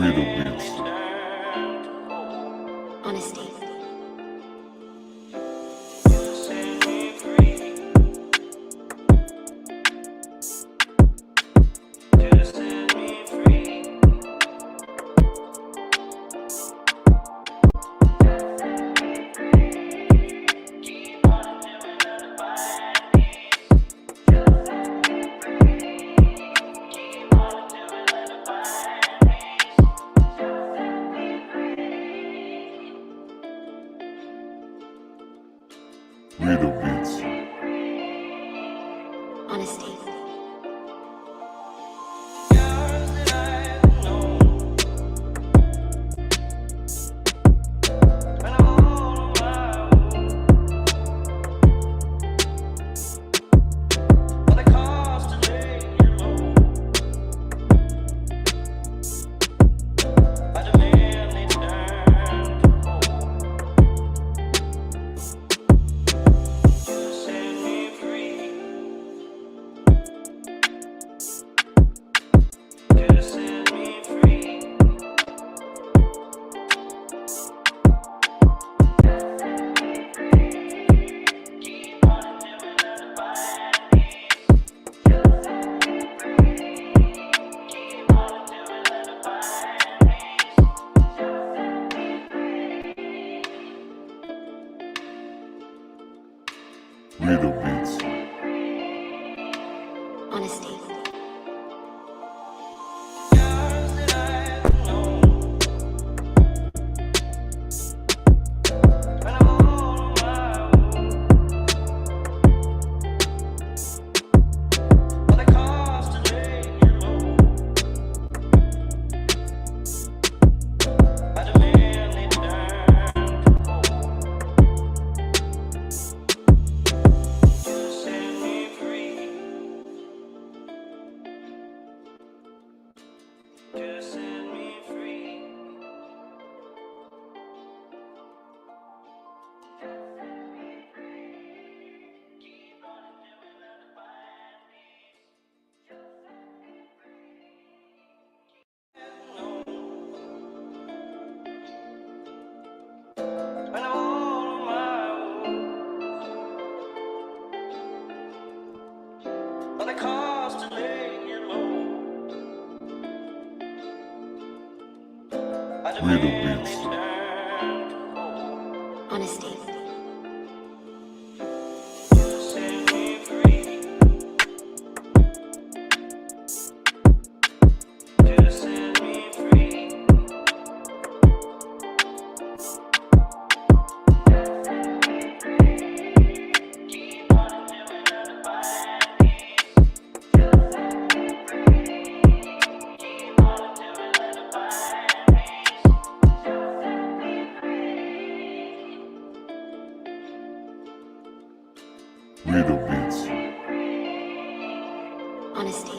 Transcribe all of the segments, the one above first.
Weirdo Beats. Honesty. Weirdo Beats. Honesty. Weirdo Beats. Honesty. Weirdo Beats. Honesty. Weirdo Beats. Honesty.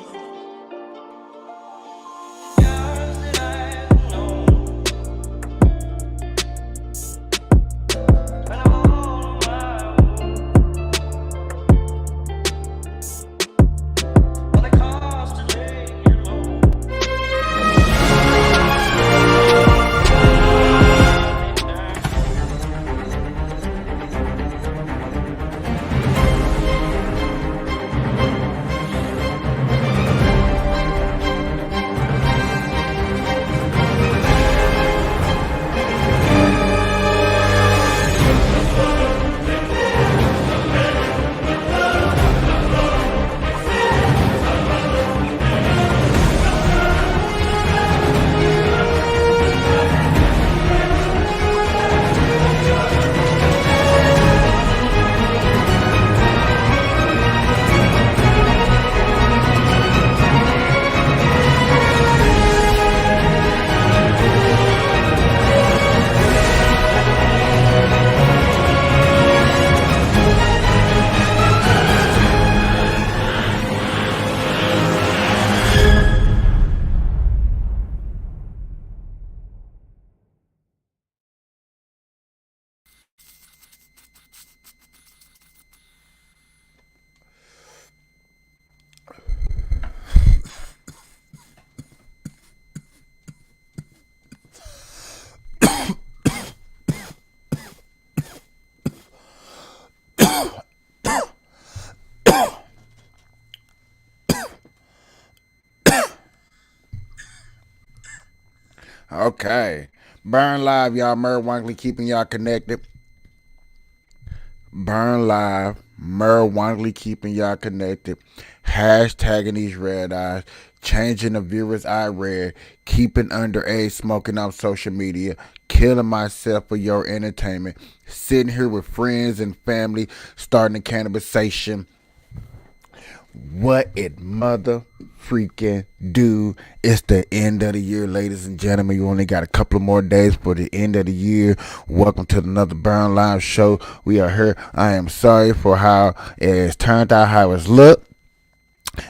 Okay. Burn Live, y'all. Merv Wankley keeping y'all connected. Burn Live. Merv Wankley keeping y'all connected. Hashtagging these red eyes. Changing the viewers I read. Keeping underage smoking on social media. Killing myself for your entertainment. Sitting here with friends and family. Starting a cannabisation. What it mother freaking do? It's the end of the year, ladies and gentlemen. You only got a couple of more days for the end of the year. Welcome to another Burn Live show. We are here. I am sorry for how it has turned out, how it's looked.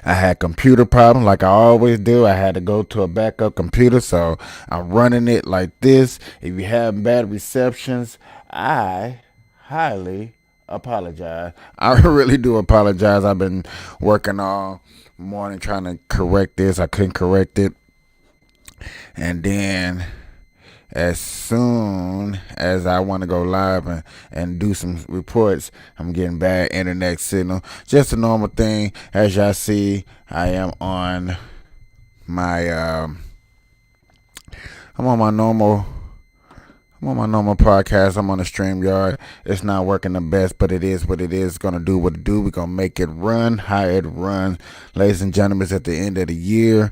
I had computer problems like I always do. I had to go to a backup computer, so I'm running it like this. If you have bad receptions, I highly apologize. I really do apologize. I've been working all morning trying to correct this. I couldn't correct it. And then as soon as I want to go live and do some reports, I'm getting bad internet signal. Just a normal thing. As y'all see, I am on my I'm on my normal podcast. I'm on the StreamYard. It's not working the best, but it is what it is. It's going to do what it do. We're going to make it run how it runs. Ladies and gentlemen, it's at the end of the year.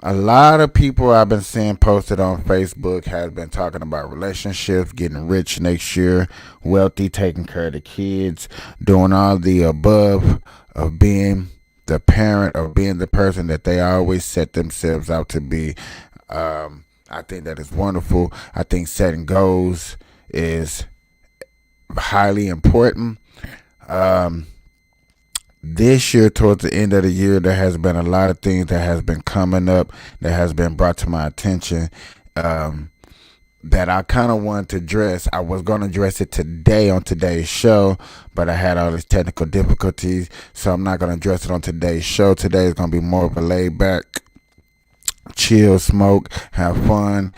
A lot of people I've been seeing posted on Facebook has been talking about relationships, getting rich next year, wealthy, taking care of the kids, doing all the above of being the parent or being the person that they always set themselves out to be. I think that is wonderful. I think setting goals is highly important. This year, towards the end of the year, there has been a lot of things that has been coming up that has been brought to my attention that I kind of wanted to address. I was going to address it today on today's show, but I had all these technical difficulties, so I'm not going to address it on today's show. Today is going to be more of a laid back, chill, smoke, have fun,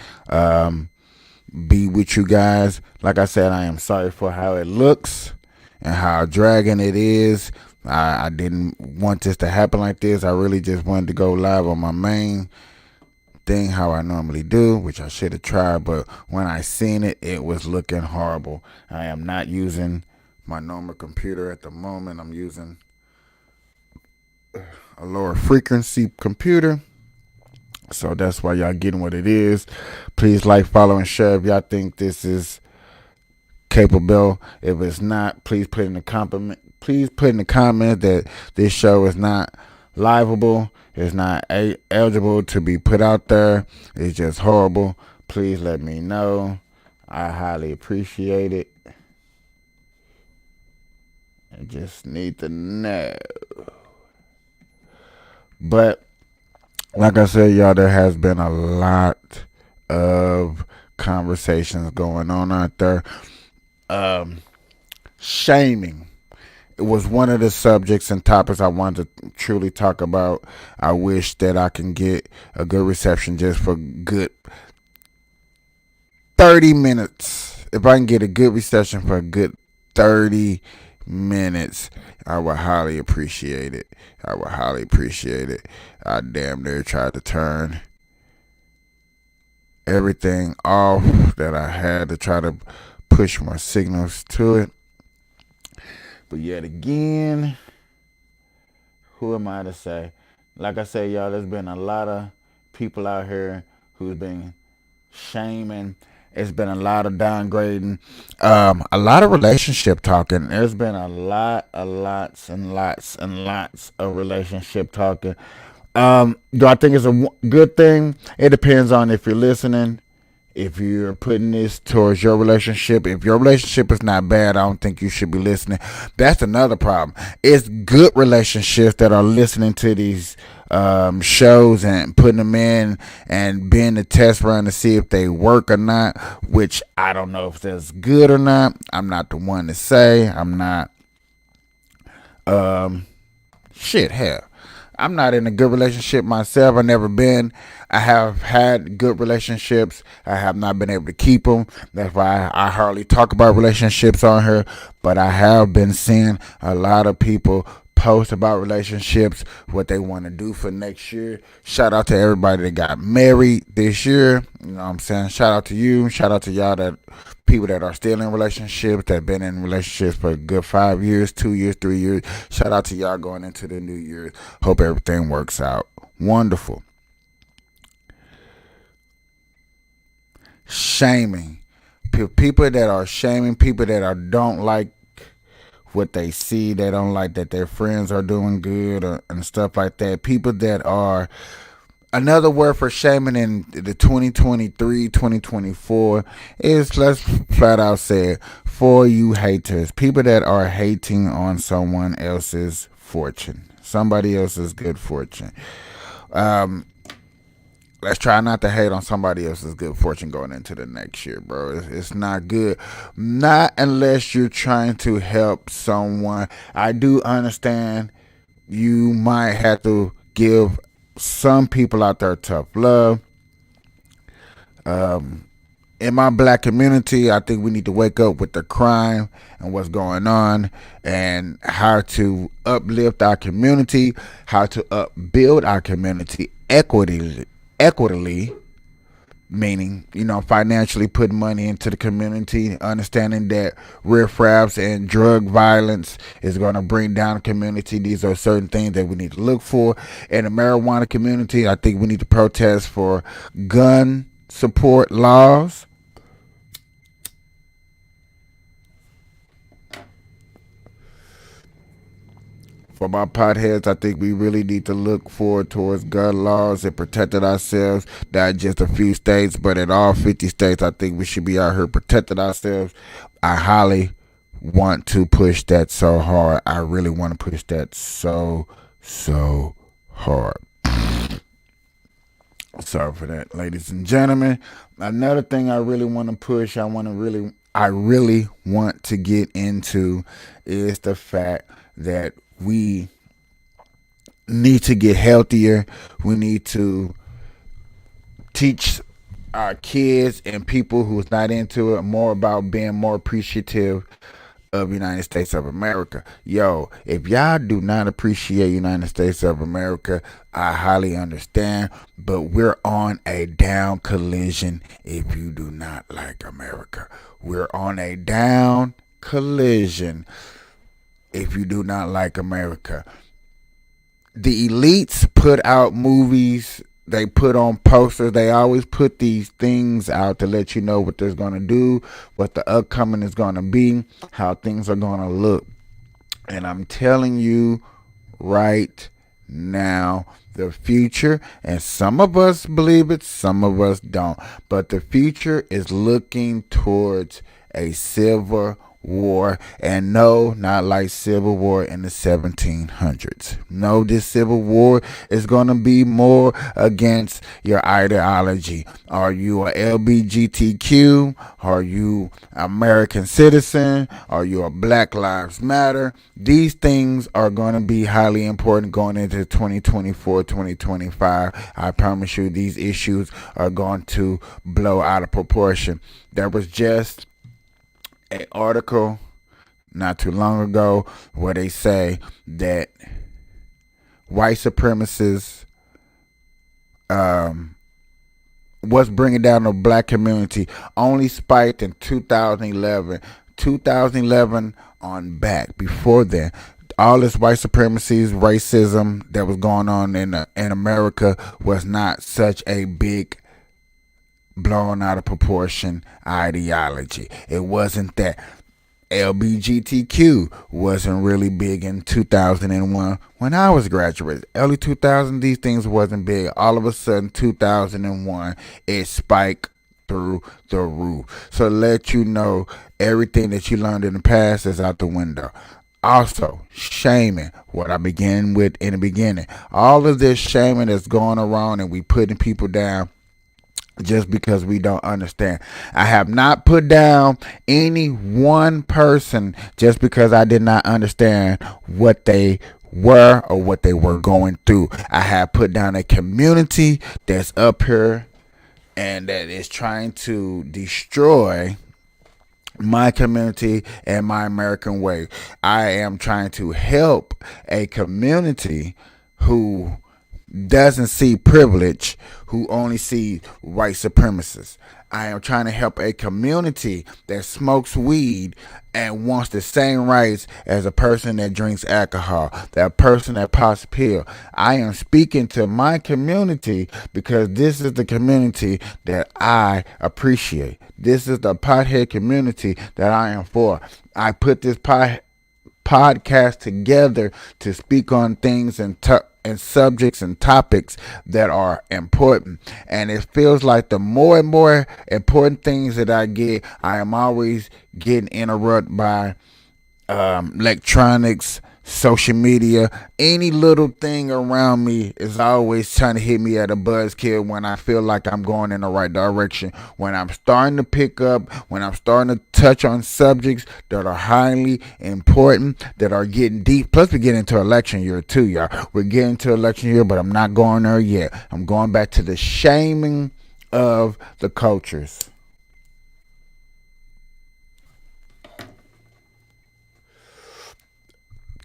be with you guys. Like I said, I am sorry for how it looks and how dragging it is. I didn't want this to happen like this. I really just wanted to go live on my main thing how I normally do, which I should have tried, but when I seen it, it was looking horrible. I am not using my normal computer at the moment. I'm using a lower frequency computer, so that's why y'all getting what it is. Please like, follow, and share if y'all think this is capable. If it's not, please put in the comment. Please put in the comments that this show is not liveable. It's not eligible to be put out there. It's just horrible. Please let me know. I highly appreciate it. I just need to know. But like I said, y'all, there has been a lot of conversations going on out there. Shaming. It was one of the subjects and topics I wanted to truly talk about. I wish that I can get a good reception just for good 30 minutes. If I can get a good reception for a good 30 minutes, I would highly appreciate it. I damn near tried to turn everything off that I had to try to push more signals to it. But yet again, who am I to say? Like I said, y'all, there's been a lot of people out here who's been shaming. It's been a lot of downgrading. A lot of relationship talking. There's been lots of relationship talking. Do I think it's a good thing? It depends on if you're listening. If you're putting this towards your relationship, if your relationship is not bad, I don't think you should be listening. That's another problem. It's good relationships that are listening to these shows and putting them in and being the test run to see if they work or not, which I don't know if that's good or not. I'm not the one to say. I'm not. Hell. I'm not in a good relationship myself. I've never been. I have had good relationships. I have not been able to keep them. That's why I hardly talk about relationships on here. But I have been seeing a lot of people post about relationships, what they want to do for next year. Shout out to everybody that got married this year. You know what I'm saying? Shout out to you. Shout out to y'all that people that are still in relationships, that have been in relationships for a good 5 years, 2 years, 3 years. Shout out to y'all going into the new year. Hope everything works out. Wonderful. Shaming. People that are shaming, people that don't like what they see, they don't like that their friends are doing good and stuff like that. People that are, another word for shaming in the 2023, 2024 is, let's flat out say it, for you haters. People that are hating on someone else's fortune, somebody else's good fortune. Let's try not to hate on somebody else's good fortune going into the next year, bro. It's not good. Not unless you're trying to help someone. I do understand you might have to give some people out there tough love. In my black community, I think we need to wake up with the crime and what's going on and how to uplift our community, how to upbuild our community equitably, meaning, financially putting money into the community, understanding that riffraffs and drug violence is going to bring down the community. These are certain things that we need to look for. In the marijuana community, I think we need to protest for gun support laws. For my potheads, I think we really need to look forward towards gun laws and protecting ourselves, not just a few states, but in all 50 states. I think we should be out here protecting ourselves. I highly want to push that so hard. I really want to push that so hard. Sorry for that, ladies and gentlemen. Another thing I really want to push, I really want to get into is the fact that we need to get healthier. We need to teach our kids and people who's not into it more about being more appreciative of United States of America. Yo, if y'all do not appreciate United States of America, I highly understand, but we're on a down collision if you do not like America. We're on a down collision if you do not like America. The elites put out movies, they put on posters, they always put these things out to let you know what they're going to do, what the upcoming is going to be, how things are going to look. And I'm telling you right now, the future, and some of us believe it, some of us don't, but the future is looking towards a civil war. And no, not like Civil War in the 1700s. No, this Civil War is going to be more against your ideology. Are you a LGBTQ? Are you American citizen? Are you a Black Lives Matter? These things are going to be highly important going into 2024, 2025. I promise you, these issues are going to blow out of proportion. There was just an article not too long ago where they say that white supremacists what's bringing down the black community only spiked in 2011 on back. Before then, all this white supremacy, racism that was going on in America was not such a big, blown out of proportion ideology. It wasn't that. LGBTQ wasn't really big in 2001 when I was graduating. Early 2000, these things wasn't big. All of a sudden, 2001, it spiked through the roof. So let you know, everything that you learned in the past is out the window. Also, shaming, what I began with in the beginning. All of this shaming that's going around and we putting people down just because we don't understand. I have not put down any one person just because I did not understand what they were or what they were going through. I have put down a community that's up here and that is trying to destroy my community and my American way. I am trying to help a community who doesn't see privilege, who only see white supremacists. I am trying to help a community that smokes weed and wants the same rights as a person that drinks alcohol, that person that pops pill. I am speaking to my community because this is the community that I appreciate. This is the pothead community that I am for. I put this podcast together to speak on things and subjects and topics that are important. And it feels like the more and more important things that I get, I am always getting interrupted by electronics, social media, any little thing around me is always trying to hit me at a buzzkill when I feel like I'm going in the right direction. When I'm starting to pick up, when I'm starting to touch on subjects that are highly important, that are getting deep. Plus, we get into election year too, y'all. We're getting to election year, but I'm not going there yet. I'm going back to the shaming of the cultures.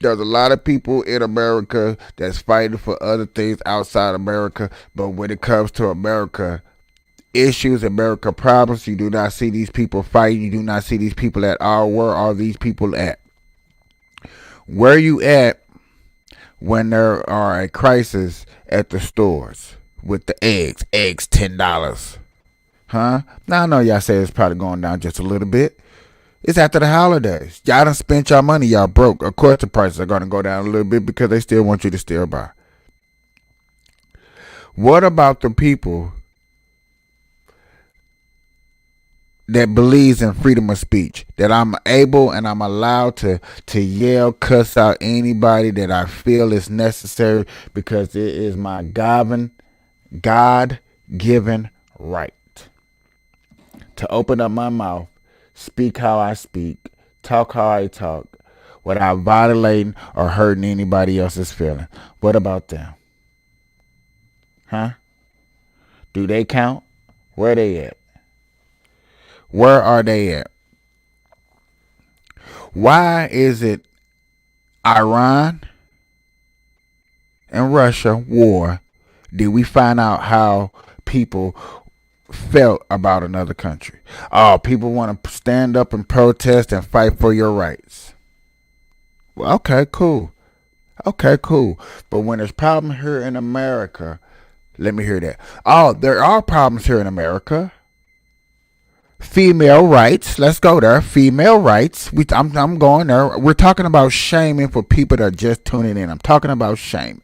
There's a lot of people in America that's fighting for other things outside America, but when it comes to America issues, America problems, you do not see these people fighting. You do not see these people at all. Where are these people at? Where are you at when there are a crisis at the stores with the eggs? Eggs $10. Huh? Now I know y'all say it's probably going down just a little bit. It's after the holidays. Y'all done spent y'all money. Y'all broke. Of course the prices are going to go down a little bit because they still want you to still buy. What about the people that believes in freedom of speech? That I'm able and I'm allowed to yell, cuss out anybody that I feel is necessary because it is my God-given right to open up my mouth, speak how I speak, talk how I talk, without violating or hurting anybody else's feeling. What about them? Huh? Do they count? Where they at? Where are they at? Why is it Iran and Russia war? Did we find out how people felt about another country? Oh, people want to stand up and protest and fight for your rights. Well, okay, cool. Okay, cool. But when there's problems here in America, let me hear that. Oh, there are problems here in America. Female rights. Let's go there. Female rights. I'm going there. We're talking about shaming for people that are just tuning in. I'm talking about shaming.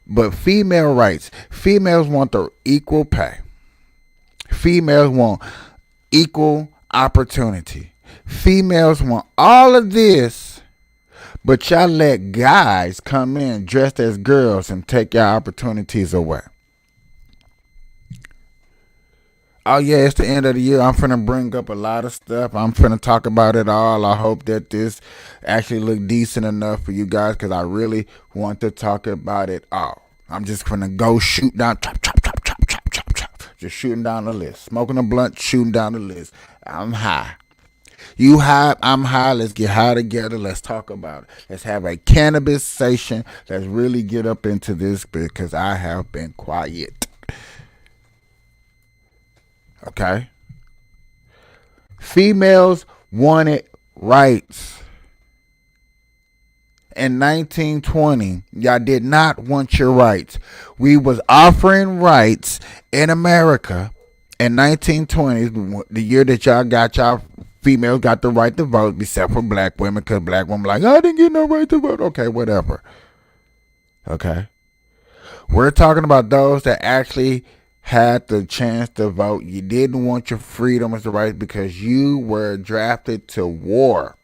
But female rights. Females want the equal pay. Females want equal opportunity. Females want all of this, but y'all let guys come in dressed as girls and take your opportunities away. Oh yeah, it's the end of the year. I'm finna bring up a lot of stuff. I'm finna talk about it all. I hope that this actually look decent enough for you guys because I really want to talk about it all. I'm just finna go shoot down, chop, chop, chop, chop, chop, chop, chop. Just shooting down the list. Smoking a blunt, shooting down the list. I'm high. You high, I'm high. Let's get high together. Let's talk about it. Let's have a cannabis session. Let's really get up into this because I have been quiet. Okay? Females wanted rights. In 1920, y'all did not want your rights. We was offering rights in America in 1920s, the year that y'all females got the right to vote, except for black women, because black women like, I didn't get no right to vote. Okay, whatever. Okay? We're talking about those that actually had the chance to vote. You didn't want your freedom as the right because you were drafted to war.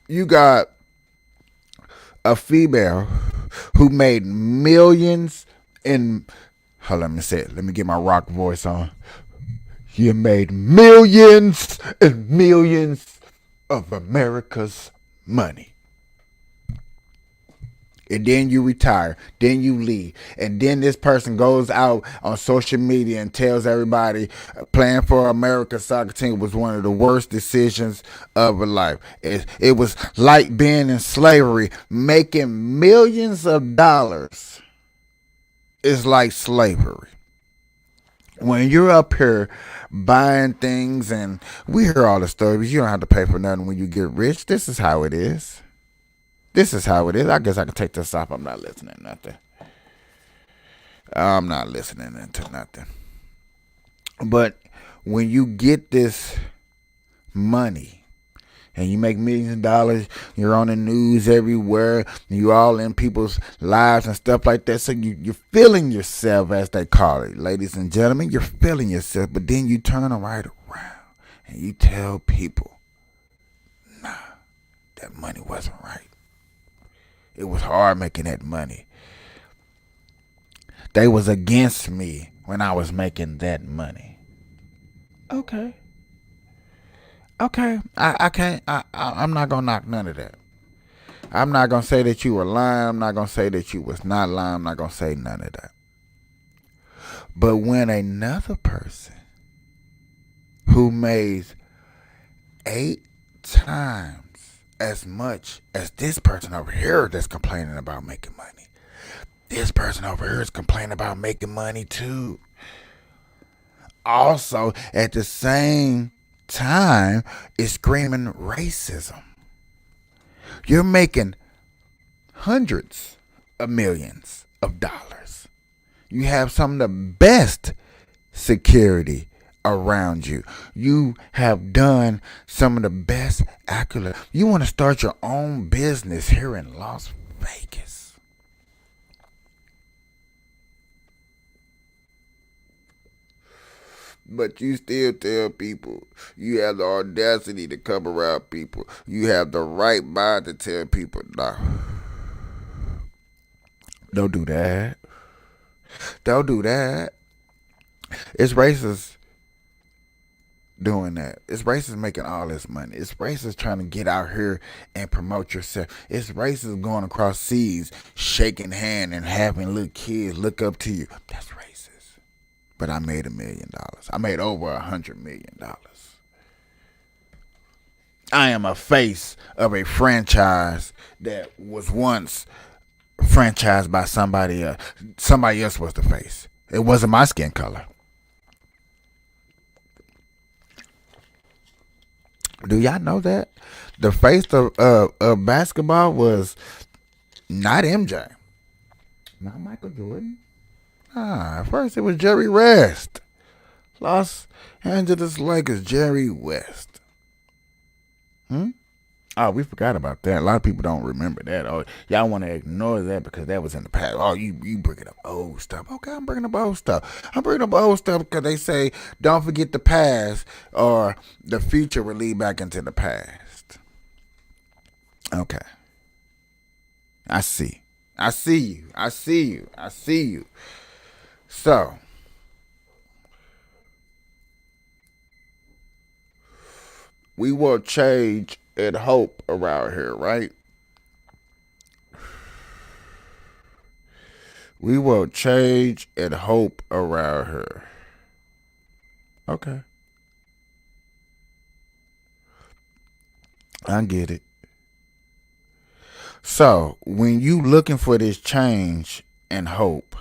You got a female who made millions in. Hold on, let me say it. Let me get my rock voice on. You made millions and millions of America's money. And then you retire, then you leave, and then this person goes out on social media and tells everybody playing for America's soccer team was one of the worst decisions of her life. It was like being in slavery, making millions of dollars is like slavery. When you're up here buying things, and we hear all the stories, you don't have to pay for nothing when you get rich. This is how it is. This is how it is. I guess I can take this off. I'm not listening to nothing. I'm not listening to nothing. But when you get this money and you make millions of dollars, you're on the news everywhere, you all in people's lives and stuff like that. So you're feeling yourself, as they call it. Ladies and gentlemen, you're feeling yourself. But then you turn right around and you tell people, nah, that money wasn't right. It was hard making that money. They was against me when I was making that money. Okay. I can't. I'm not gonna knock none of that. I'm not gonna say that you were lying. I'm not gonna say that you was not lying. I'm not gonna say none of that. But when another person who made 8 times as much as this person over here that's complaining about making money, this person over here is complaining about making money too. Also, at the same time, is screaming racism. You're making hundreds of millions of dollars. You have some of the best security around you. You have done some of the best accolades. You want to start your own business here in Las Vegas. But you still tell people, you have the audacity to come around people. You have the right mind to tell people, no. Don't do that. Don't do that. It's racist doing that. It's racist making all this money. It's racist trying to get out here and promote yourself. It's racist going across seas, shaking hand and having little kids look up to you. That's racist. But I made $1 million. I made over $100 million. I am a face of a franchise that was once franchised by somebody else. Somebody else was the face. It wasn't my skin color. Do y'all know that? The face of basketball was not MJ. Not Michael Jordan. At first it was Jerry West. Los Angeles Lakers, Jerry West. Oh, we forgot about that. A lot of people don't remember that. Oh, y'all want to ignore that because that was in the past. Oh, you bringing up old stuff. Okay, I'm bringing up old stuff. I'm bringing up old stuff because they say don't forget the past or the future will lead back into the past. Okay. I see you. So, we will change and hope around here, right? We will change and hope around here. Okay. I get it. So, when you looking for this change and hope,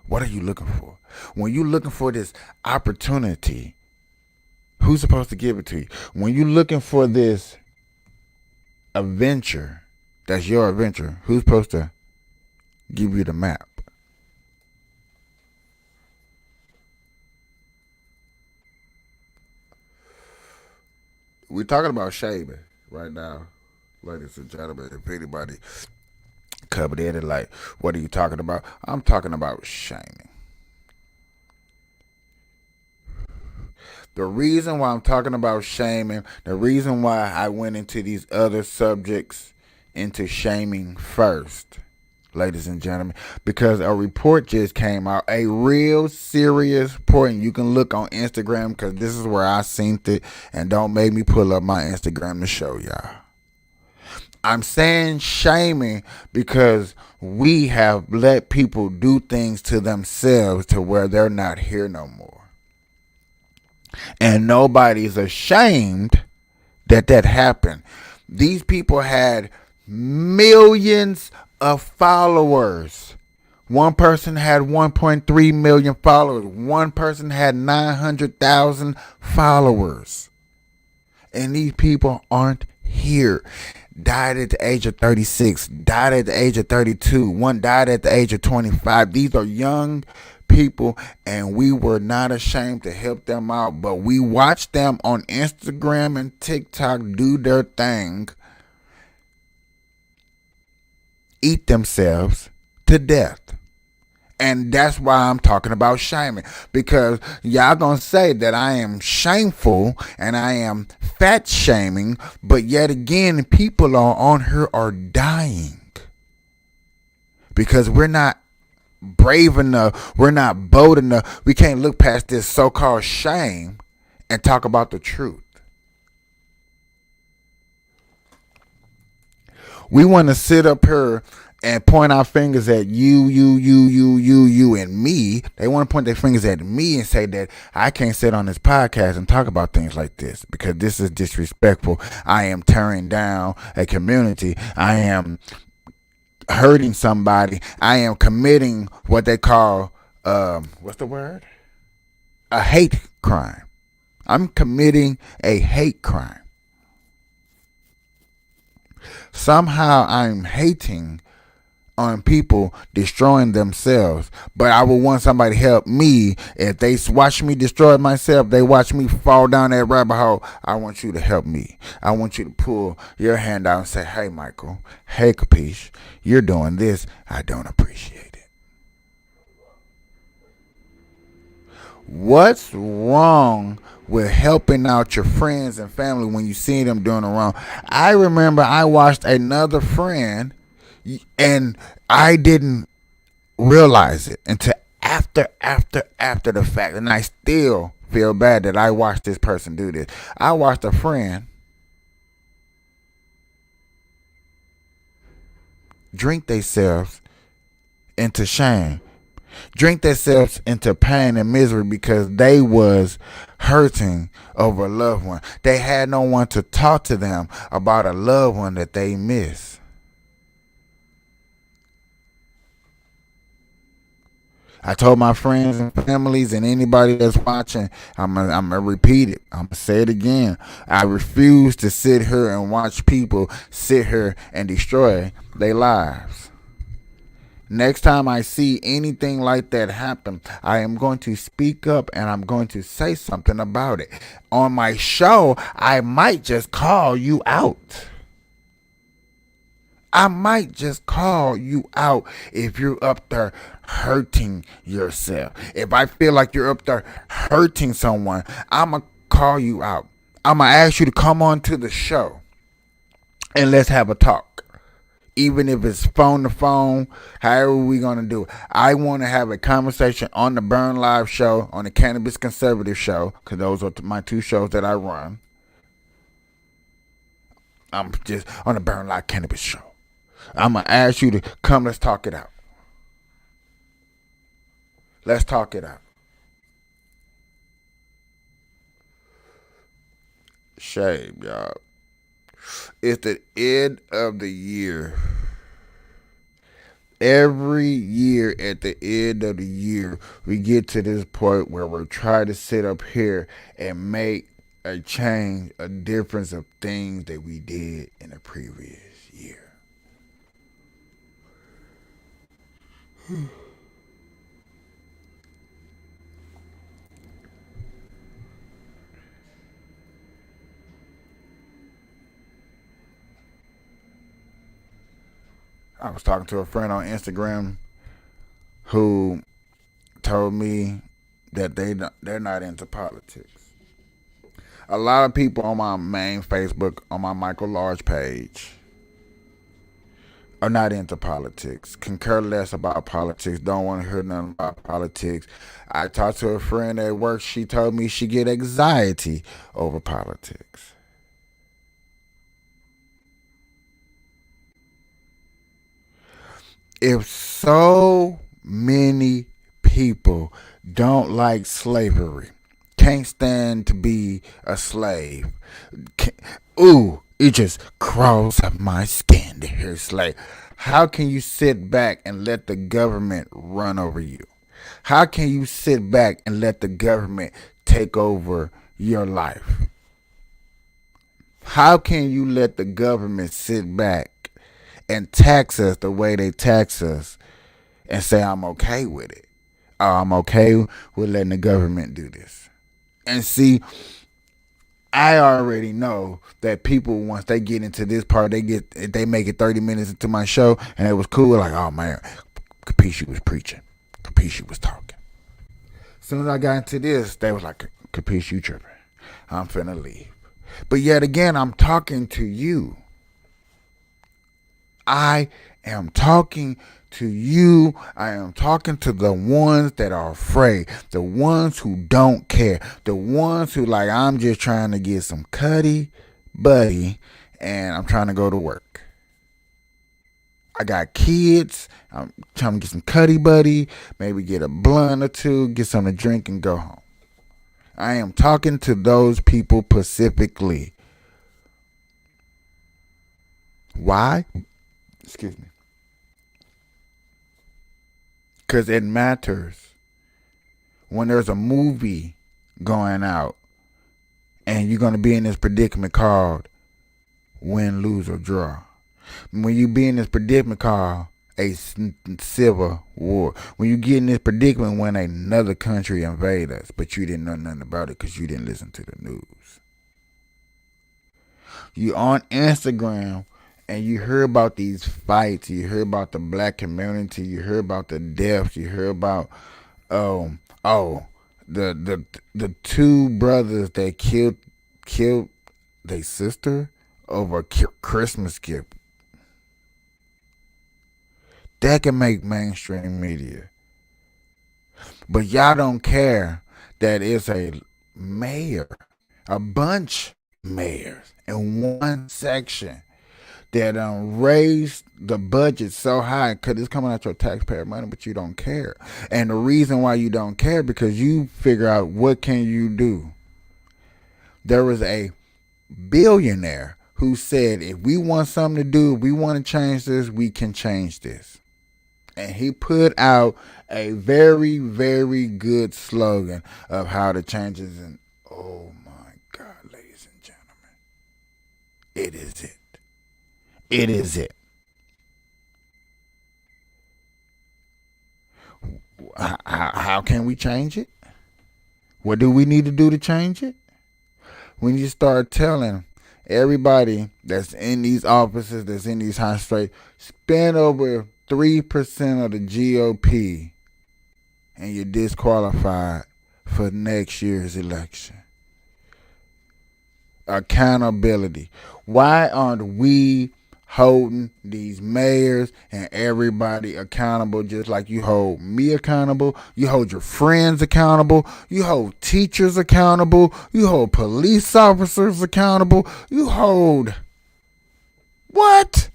what are you looking for? When you looking for this opportunity, who's supposed to give it to you? When you're looking for this adventure, that's your adventure, who's supposed to give you the map? We're talking about shaming right now, ladies and gentlemen. If anybody covered in it, like, what are you talking about? I'm talking about shaming. The reason why I'm talking about shaming, the reason why I went into these other subjects, into shaming first, ladies and gentlemen, because a report just came out, a real serious report, and you can look on Instagram because this is where I seen it, and don't make me pull up my Instagram to show y'all. I'm saying shaming because we have let people do things to themselves to where they're not here no more. And nobody's ashamed that that happened. These people had millions of followers. One person had 1.3 million followers. One person had 900,000 followers. And these people aren't here. Died at the age of 36, died at the age of 32, one died at the age of 25. These are young people, and we were not ashamed to help them out, but we watched them on Instagram and TikTok do their thing, eat themselves to death. And that's why I'm talking about shaming, because y'all gonna say that I am shameful and I am fat shaming, but yet again, people on here are dying because we're not brave enough, we're not bold enough. We can't look past this so-called shame and talk about the truth. We want to sit up here and point our fingers at you, and me. They want to point their fingers at me and say that I can't sit on this podcast and talk about things like this because this is disrespectful. I am tearing down a community. I am hurting somebody. I am committing what they call, what's the word? A hate crime. I'm committing a hate crime. Somehow I'm hating on people destroying themselves, but I would want somebody to help me. If they watch me destroy myself, they watch me fall down that rabbit hole, I want you to help me. I want you to pull your hand out and say, hey Michael, hey Capiche, you're doing this, I don't appreciate it. What's wrong with helping out your friends and family when you see them doing it wrong? I remember I watched another friend and I didn't realize it until after the fact. And I still feel bad that I watched this person do this. I watched a friend drink themselves into shame. Drink themselves into pain and misery because they was hurting over a loved one. They had no one to talk to them about a loved one that they miss. I told my friends and families and anybody that's watching, I'm gonna repeat it. I'm gonna say it again. I refuse to sit here and watch people sit here and destroy their lives. Next time I see anything like that happen, I am going to speak up and I'm going to say something about it. On my show, I might just call you out. I might just call you out if you're up there hurting yourself. If I feel like you're up there hurting someone, I'm going to call you out. I'm going to ask you to come on to the show and let's have a talk. Even if it's phone to phone, however we going to do it. I want to have a conversation on the Burn Live show, on the Cannabis Conservative show, because those are my two shows that I run. I'm just on the Burn Live Cannabis show. I'm going to ask you to come, let's talk it out. Let's talk it out. Shame, y'all. It's the end of the year. Every year at the end of the year, we get to this point where we're trying to sit up here and make a change, a difference of things that we did in the previous year. I was talking to a friend on Instagram who told me that they're not into politics. A lot of people on my main Facebook, on my Michael Large page, are not into politics, concur less about politics, don't want to hear nothing about politics. I talked to a friend at work, she told me she get anxiety over politics. If so many people don't like slavery, can't stand to be a slave, it just crawls up my skin to hear slave. How can you sit back and let the government run over you? How can you sit back and let the government take over your life? How can you let the government sit back and tax us the way they tax us and say, I'm okay with it? Or I'm okay with letting the government do this. And see, I already know that people, once they get into this part, they make it 30 minutes into my show and it was cool. Like, oh man, Capisce was preaching. Capisce was talking. As soon as I got into this, they was like, Capisce, you tripping. I'm finna leave. But yet again, I'm talking to you. I am talking to you. I am talking to the ones that are afraid, the ones who don't care, the ones who like, I'm just trying to get some cuddy buddy and I'm trying to go to work. I got kids. I'm trying to get some cuddy buddy, maybe get a blunt or two, get something to drink and go home. I am talking to those people specifically. Why? Excuse me. Because it matters. When there's a movie going out and you're going to be in this predicament called win, lose, or draw. When you be in this predicament called a civil war. When you get in this predicament when another country invade us, but you didn't know nothing about it because you didn't listen to the news. You on Instagram and you hear about these fights, you hear about the black community, you hear about the deaths, you hear about the two brothers that killed their sister over a Christmas gift. That can make mainstream media. But y'all don't care that it's a mayor, a bunch of mayors in one section that raised the budget so high because it's coming out your taxpayer money, but you don't care. And the reason why you don't care because you figure out what can you do. There was a billionaire who said, if we want something to do, if we want to change this, we can change this. And he put out a very, very good slogan of how to change it. And oh my God, ladies and gentlemen, it is it. It is it. How can we change it? What do we need to do to change it? We need to start telling everybody that's in these offices, that's in these high straight, spend over 3% of the GOP and you're disqualified for next year's election. Accountability. Why aren't we holding these mayors and everybody accountable just like you hold me accountable, you hold your friends accountable, you hold teachers accountable, you hold police officers accountable, you hold what?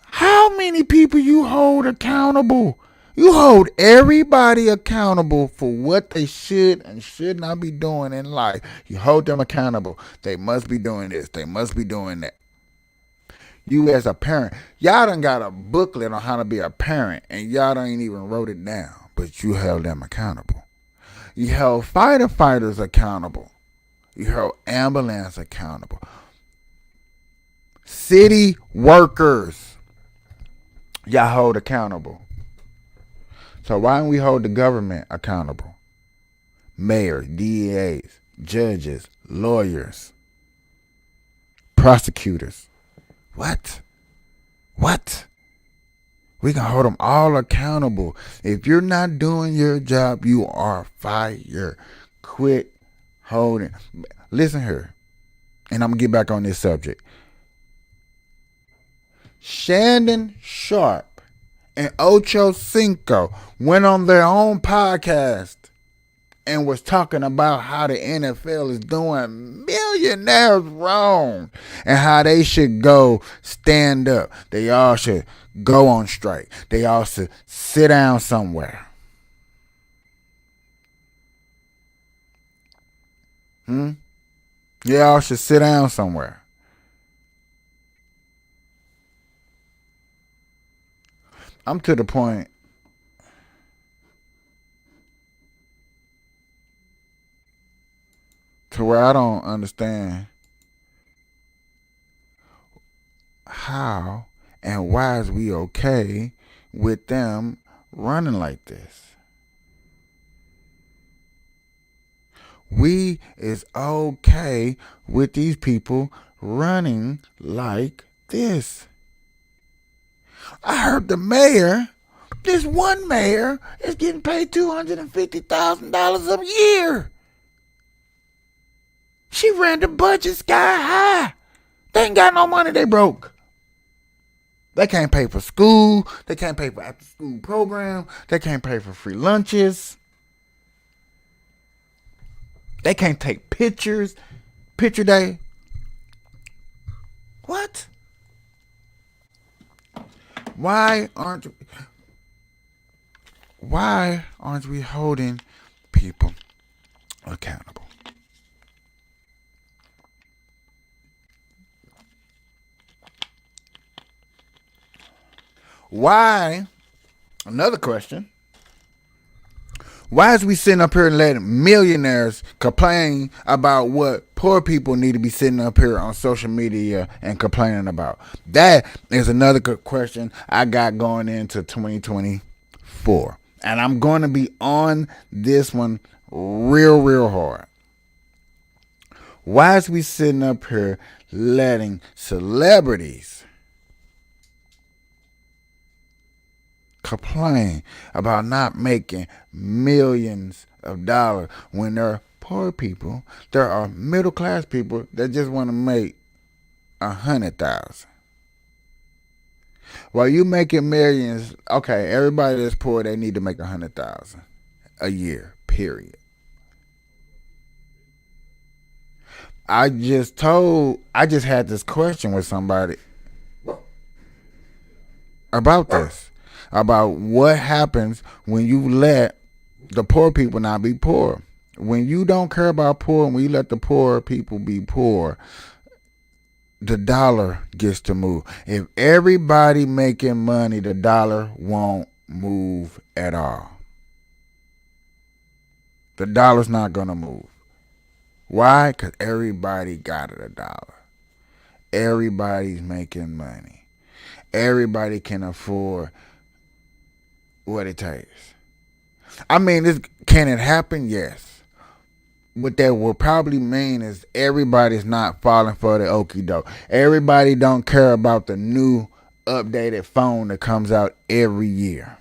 How many people you hold accountable? You hold everybody accountable for what they should and should not be doing in life. You hold them accountable. They must be doing this. They must be doing that. You as a parent, y'all done got a booklet on how to be a parent and y'all don't even wrote it down, but you held them accountable. You held firefighters accountable. You held ambulance accountable. City workers, y'all hold accountable. So why don't we hold the government accountable? Mayors, DEAs, judges, lawyers, prosecutors. What? We can hold them all accountable. If you're not doing your job, you are fired. Quit holding. Listen here, and I'm going to get back on this subject. Shannon Sharp and Ocho Cinco went on their own podcast and was talking about how the NFL is doing millionaires wrong and how they should go stand up. They all should go on strike. They all should sit down somewhere. They all should sit down somewhere. I'm to the point to where I don't understand how and why is we okay with them running like this. We is okay with these people running like this. I heard the mayor, this one mayor, is getting paid $250,000 a year. She ran the budget sky high. They ain't got no money, they broke. They can't pay for school. They can't pay for after school program. They can't pay for free lunches. They can't take pictures. Picture day. What? Why aren't we holding people accountable? Why? Another question. Why is we sitting up here and letting millionaires complain about what poor people need to be sitting up here on social media and complaining about? That is another good question I got going into 2024. And I'm going to be on this one real hard. Why is we sitting up here letting celebrities complain about not making millions of dollars when there are poor people, there are middle class people that just want to make 100,000? While you making millions, okay, everybody that's poor, they need to make 100,000 a year, period. I just had this question with somebody about this. About what happens when you let the poor people not be poor. When you don't care about poor and when you let the poor people be poor, the dollar gets to move. If everybody making money, the dollar won't move at all. The dollar's not going to move. Why? Because everybody got a dollar. Everybody's making money. Everybody can afford what it takes. I mean, can it happen? Yes. What that will probably mean is everybody's not falling for the okie doke. Everybody don't care about the new updated phone that comes out every year.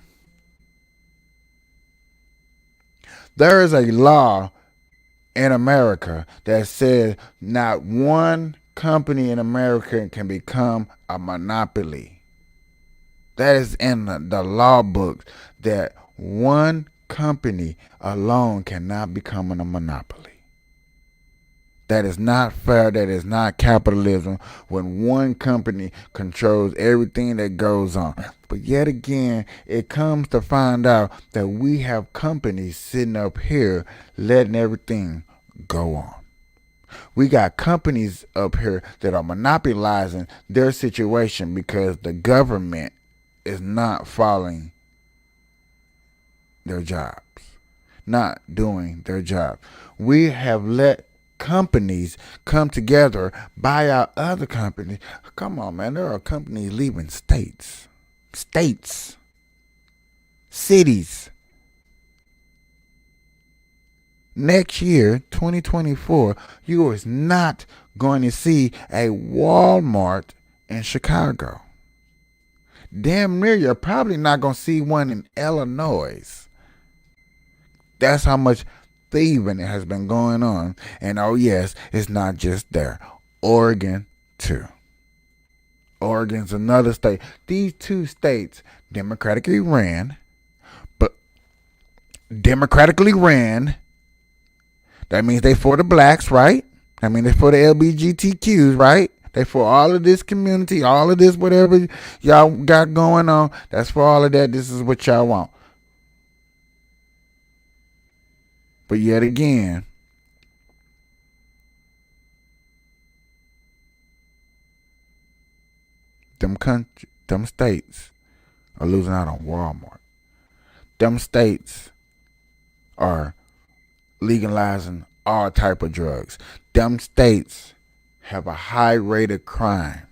There is a law in America that says not one company in America can become a monopoly. That is in the law book, that one company alone cannot become a monopoly. That is not fair. That is not capitalism when one company controls everything that goes on. But yet again, it comes to find out that we have companies sitting up here letting everything go on. We got companies up here that are monopolizing their situation because the government is not following their jobs, not doing their job. We have let companies come together, buy out other companies. Come on, man. There are companies leaving states, cities. Next year, 2024, you is not going to see a Walmart in Chicago. Damn near you're probably not going to see one in Illinois. That's how much thieving has been going on. And oh yes, it's not just there. Oregon too. Oregon's another state. These two states democratically ran, That means they for the blacks, right? I mean, they for the LBGTQs, right? They for all of this community, all of this, whatever y'all got going on. That's for all of that. This is what y'all want. But yet again, them states are losing out on Walmart. Them states are legalizing all type of drugs. Them states have a high rate of crime.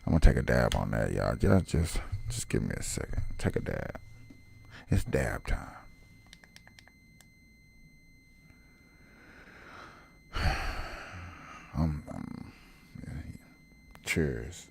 I'm gonna take a dab on that, y'all. Just give me a second. Take a dab. It's dab time. Cheers.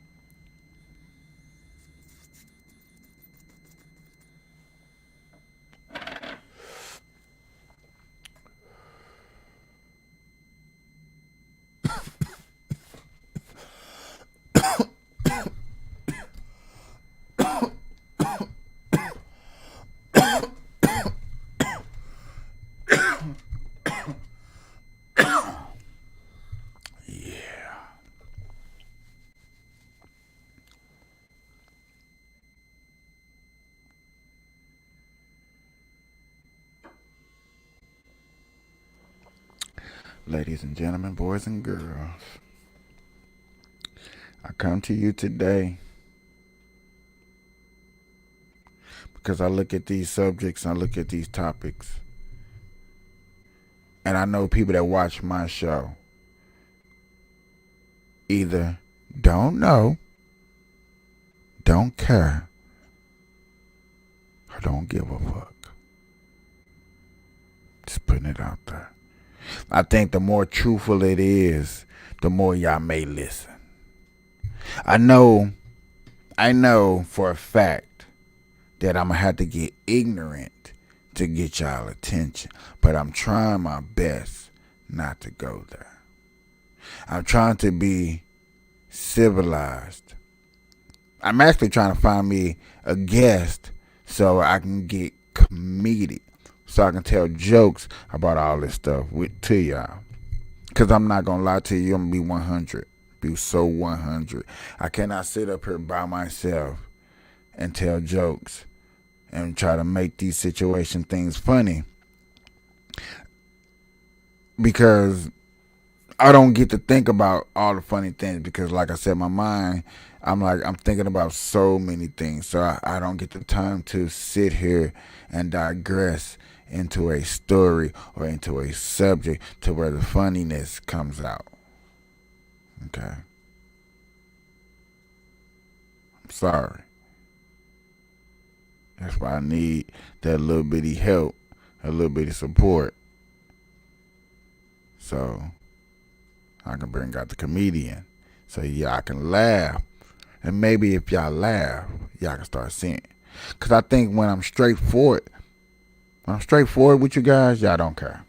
Ladies and gentlemen, boys and girls, I come to you today because I look at these subjects, I look at these topics, and I know people that watch my show either don't know, don't care, or don't give a fuck. Just putting it out there. I think the more truthful it is, the more y'all may listen. I know for a fact that I'm going to have to get ignorant to get y'all attention. But I'm trying my best not to go there. I'm trying to be civilized. I'm actually trying to find me a guest so I can get comedic. So I can tell jokes about all this stuff to y'all. Because I'm not going to lie to you. I'm going to be 100. Be so 100. I cannot sit up here by myself and tell jokes and try to make these situation things funny. Because I don't get to think about all the funny things. Because like I said, my mind, I'm thinking about so many things. So I don't get the time to sit here and digress into a story or into a subject to where the funniness comes out. Okay. I'm sorry. That's why I need that little bitty help, a little bitty support. So I can bring out the comedian. So y'all can laugh. And maybe if y'all laugh, y'all can start seeing. Because I think when I'm straightforward with you guys, y'all don't care.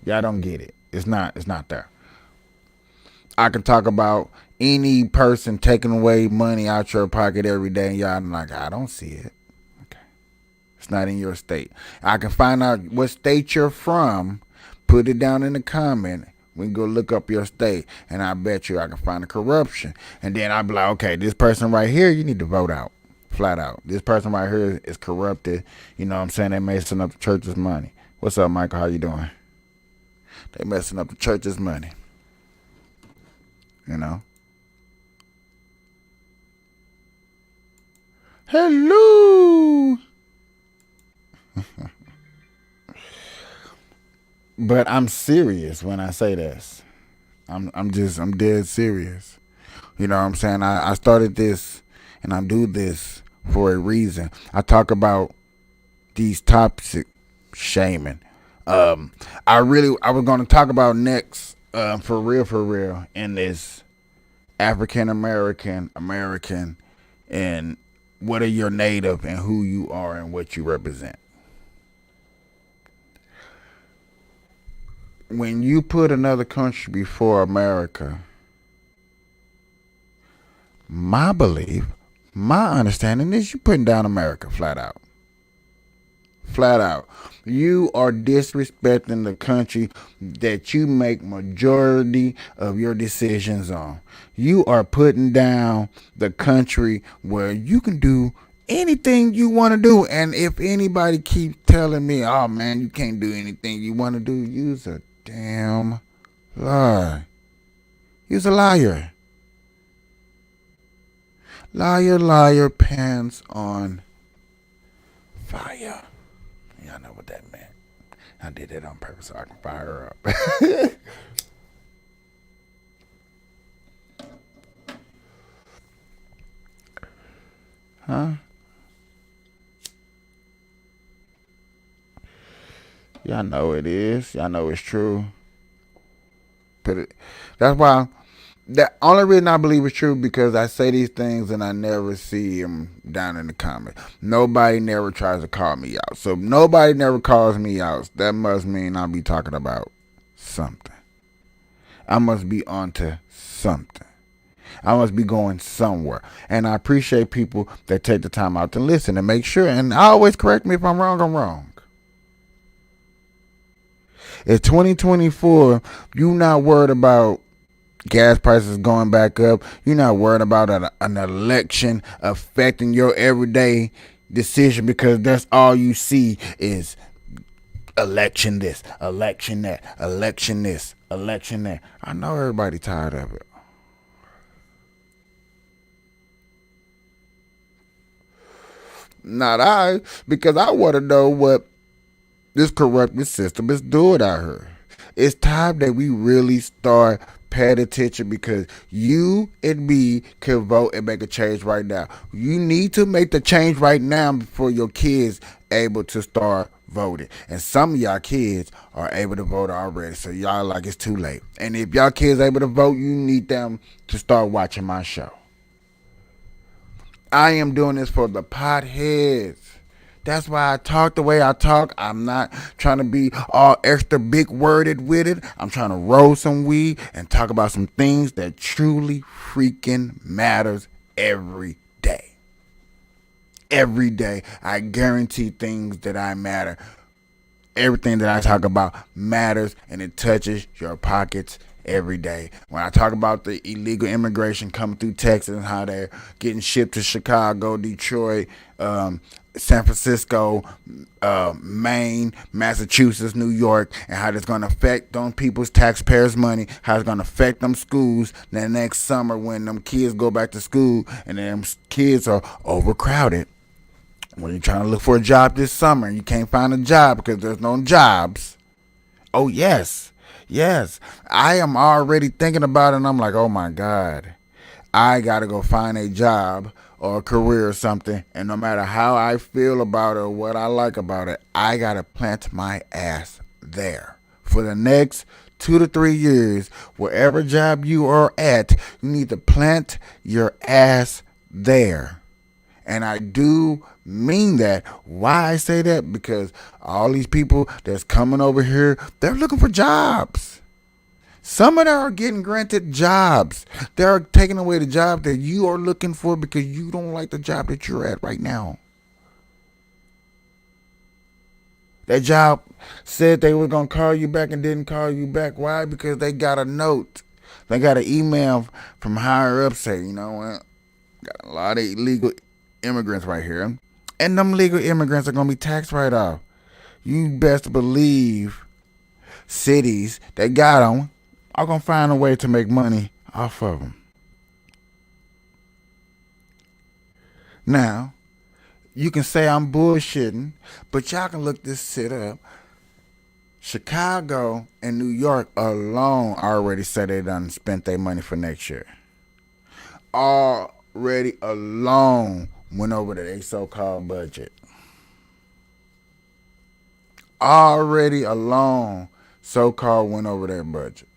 Y'all don't get it. It's not there. I can talk about any person taking away money out your pocket every day, and y'all like, I don't see it. Okay. It's not in your state. I can find out what state you're from, put it down in the comment. We can go look up your state, and I bet you I can find the corruption. And then I'll be like, okay, this person right here, you need to vote out. Flat out. This person right here is corrupted. You know what I'm saying? They messing up the church's money. What's up, Michael? How you doing? They messing up the church's money. You know? Hello. But I'm serious when I say this. I'm dead serious. You know what I'm saying? I started this and I do this for a reason. I talk about these topics, shaming. I was going to talk about next, for real, in this African American, and what are your native and who you are and what you represent. When you put another country before America, my belief, my understanding is you putting down America flat out. Flat out. You are disrespecting the country that you make majority of your decisions on. You are putting down the country where you can do anything you want to do. And if anybody keeps telling me, oh man, you can't do anything you want to do, use a damn lie. Use a liar. Liar, liar, pants on fire. Y'all know what that meant. I did that on purpose so I can fire her up. Huh? Y'all know it is. Y'all know it's true. That's why. The only reason I believe it's true because I say these things and I never see them down in the comments. Nobody never tries to call me out. So if nobody never calls me out, that must mean I'll be talking about something. I must be onto something. I must be going somewhere. And I appreciate people that take the time out to listen and make sure. And I always correct me if I'm wrong, I'm wrong. It's 2024. You not worried about gas prices going back up. You're not worried about an election affecting your everyday decision because that's all you see is election this, election that, election this, election that. I know everybody tired of it. Not I, because I want to know what this corrupted system is doing out here. It's time that we really start paying attention because you and me can vote and make a change right now. You need to make the change right now before your kids able to start voting. And some of y'all kids are able to vote already, so y'all like it's too late. And if y'all kids able to vote, you need them to start watching my show. I am doing this for the potheads. That's why I talk the way I talk. I'm not trying to be all extra big worded with it. I'm trying to roll some weed and talk about some things that truly freaking matters every day. Every day, I guarantee things that I matter. Everything that I talk about matters and it touches your pockets every day. When I talk about the illegal immigration coming through Texas and how they're getting shipped to Chicago, Detroit, San Francisco, Maine, Massachusetts, New York, and how it's going to affect them people's taxpayers' money, how it's going to affect them schools the next summer when them kids go back to school and them kids are overcrowded. When you're trying to look for a job this summer and you can't find a job because there's no jobs. Oh, yes. Yes. I am already thinking about it and I'm like, oh, my God. I got to go find a job or a career or something. And no matter how I feel about it or what I like about it, I got to plant my ass there. For the next 2 to 3 years, wherever job you are at, you need to plant your ass there. And I do mean that. Why I say that? Because all these people that's coming over here, they're looking for jobs. Some of them are getting granted jobs. They're taking away the job that you are looking for because you don't like the job that you're at right now. That job said they were going to call you back and didn't call you back. Why? Because they got a note. They got an email from higher up saying, you know what, got a lot of illegal immigrants right here. And them legal immigrants are going to be taxed right off. You best believe cities that got them are going to find a way to make money off of them. Now, you can say I'm bullshitting, but y'all can look this shit up. Chicago and New York alone already said they done spent their money for next year. Already alone went over to their so-called budget. Already alone so-called went over their budget.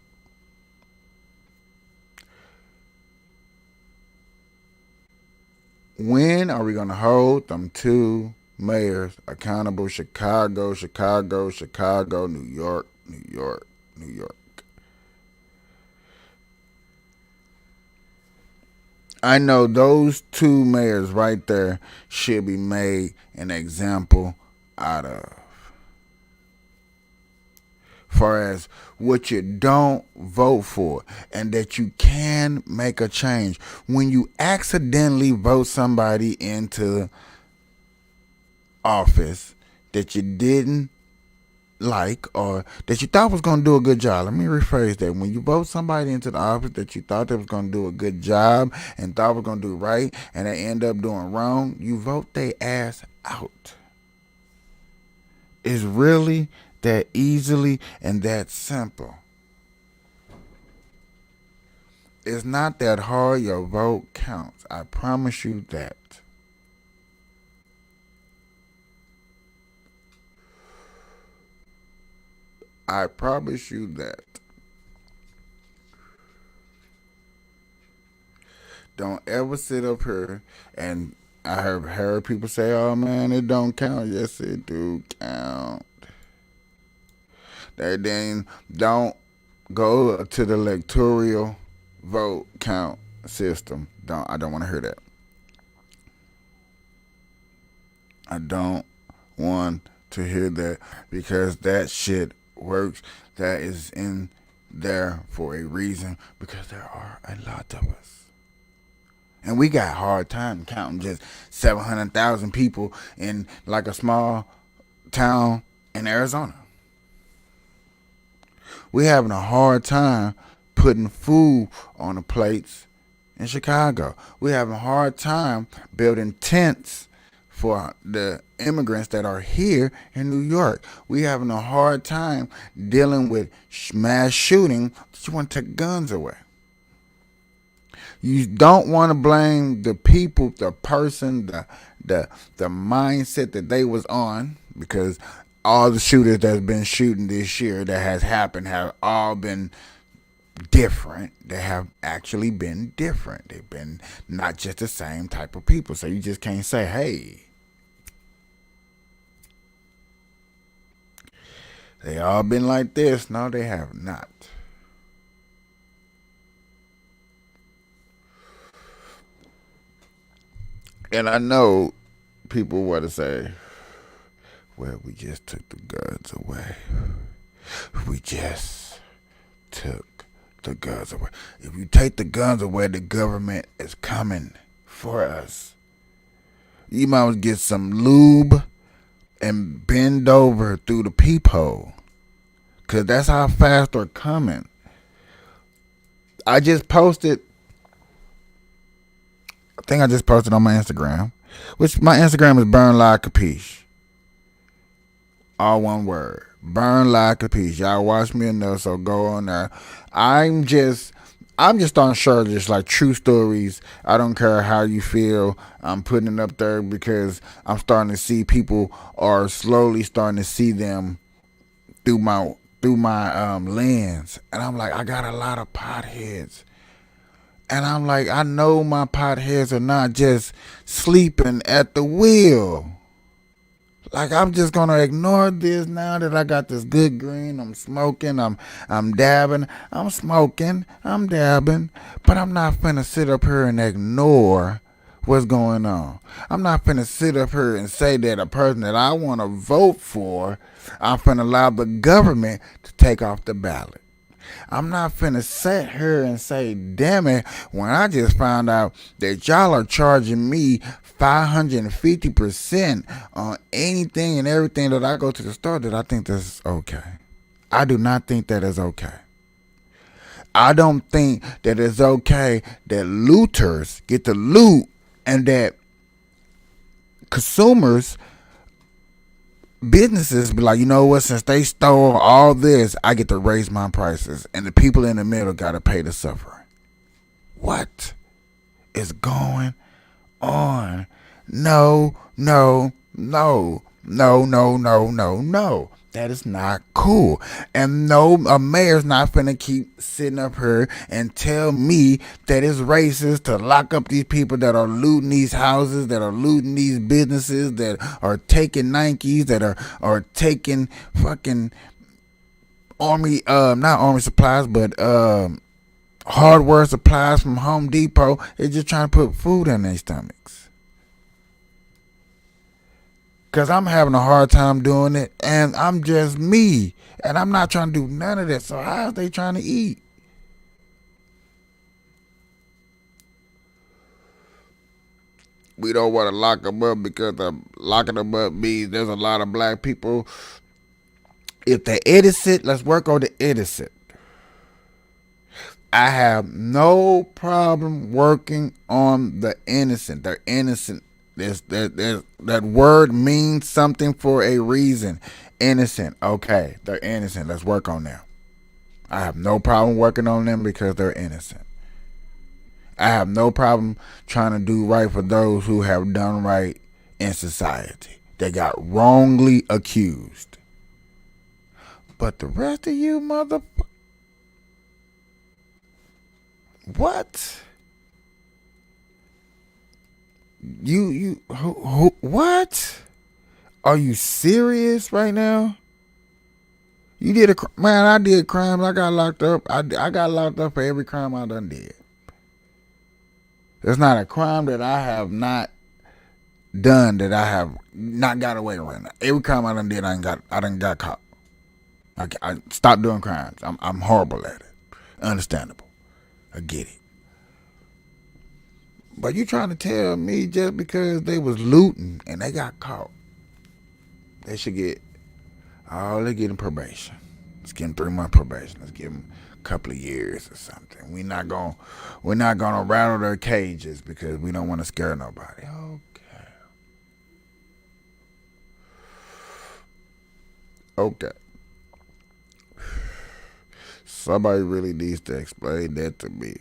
When are we going to hold them two mayors accountable? Chicago, Chicago, Chicago, New York, New York, New York. I know those two mayors right there should be made an example out of. Far as what you don't vote for, and that you can make a change. When you accidentally vote somebody into office that you didn't like or that you thought was going to do a good job. Let me rephrase that. When you vote somebody into the office that you thought that was going to do a good job and thought was going to do right, and they end up doing wrong, you vote their ass out. It's really that easily and that simple. It's not that hard. Your vote counts. I promise you that. I promise you that. Don't ever sit up here and I have heard people say, "Oh man, it don't count." Yes, it do count. They then don't go to the electoral vote count system. I don't want to hear that. I don't want to hear that because that shit works. That is in there for a reason because there are a lot of us. And we got a hard time counting just 700,000 people in like a small town in Arizona. We having a hard time putting food on the plates in Chicago. We having a hard time building tents for the immigrants that are here in New York. We having a hard time dealing with mass shooting. You want to take guns away. You don't want to blame the people, the person, the mindset that they was on, because all the shooters that's been shooting this year that has happened have all been different. They have actually been different. They've been not just the same type of people. So you just can't say, hey, they all been like this. No, they have not. And I know people want to say, well, we just took the guns away. We just took the guns away. If you take the guns away, the government is coming for us. You might as well get some lube and bend over through the peephole. Because that's how fast they're coming. I think I just posted on my Instagram, which my Instagram is Burn Like Capiche. All one word. Burn Like Capiche. Y'all watch me enough, so go on there. I'm just starting to share just like true stories. I don't care how you feel. I'm putting it up there because I'm starting to see people are slowly starting to see them through my lens. And I'm like, I got a lot of potheads. And I'm like, I know my potheads are not just sleeping at the wheel. Like, I'm just gonna ignore this now that I got this good green. I'm smoking, I'm dabbing, I'm smoking, I'm dabbing, but I'm not finna sit up here and ignore what's going on. I'm not finna sit up here and say that a person that I want to vote for, I'm finna allow the government to take off the ballot. I'm not finna sit here and say, damn it, when I just found out that y'all are charging me 550% on anything and everything that I go to the store, that I think that's okay. I do not think that is okay. I don't think that it's okay that looters get to loot and that consumers, businesses be like, you know what, since they stole all this, I get to raise my prices, and the people in the middle got to pay the suffering. What is going on? No. That is not cool. And no, a mayor's not finna keep sitting up here and tell me that it's racist to lock up these people that are looting these houses, that are looting these businesses, that are taking Nikes, that are taking fucking not army supplies, but hardware supplies from Home Depot. They're just trying to put food in their stomachs. Because I'm having a hard time doing it, and I'm just me. And I'm not trying to do none of that. So how are they trying to eat? We don't want to lock them up because locking them up means there's a lot of black people. If they're innocent, let's work on the innocent. I have no problem working on the innocent. They're innocent. That word means something for a reason. Innocent. Okay, they're innocent. Let's work on them. I have no problem working on them because they're innocent. I have no problem trying to do right for those who have done right in society. They got wrongly accused. But the rest of you motherfuckers, what? What? Are you serious right now? You did man, I did crimes. I got locked up. I got locked up for every crime I done did. There's not a crime that I have not done that I have not got away with. Every crime I done did, I done got caught. I stopped doing crimes. I'm horrible at it. Understandable. I get it. But you trying to tell me just because they was looting and they got caught, they should get, they're getting probation. Let's give them 3-month probation. Let's give them a couple of years or something. We're not gonna rattle their cages because we don't want to scare nobody. Okay. Somebody really needs to explain that to me.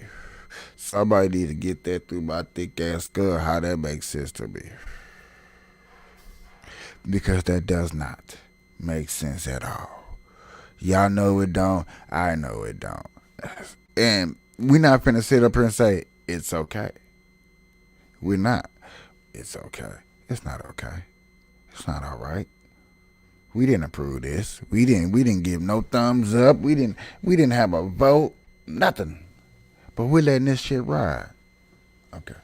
Somebody needs to get that through my thick ass skull, how that makes sense to me. Because that does not make sense at all. Y'all know it don't. I know it don't. And we're not finna sit up here and say, it's okay. We're not. It's okay. It's not okay. It's not all right. We didn't approve this. We didn't give no thumbs up. We didn't have a vote. Nothing. But we're letting this shit ride. Okay.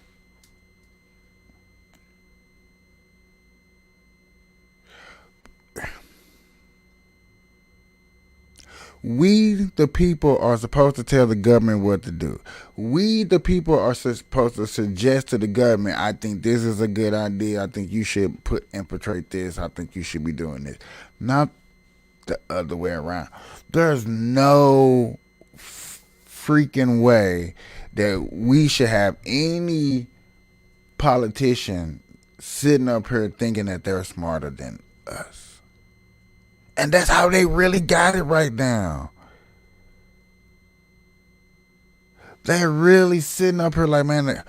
We, the people, are supposed to tell the government what to do. We, the people, are supposed to suggest to the government, I think this is a good idea. I think you should infiltrate this. I think you should be doing this. Not the other way around. There's no freaking way that we should have any politician sitting up here thinking that they're smarter than us. And that's how they really got it right now. They're really sitting up here like, man,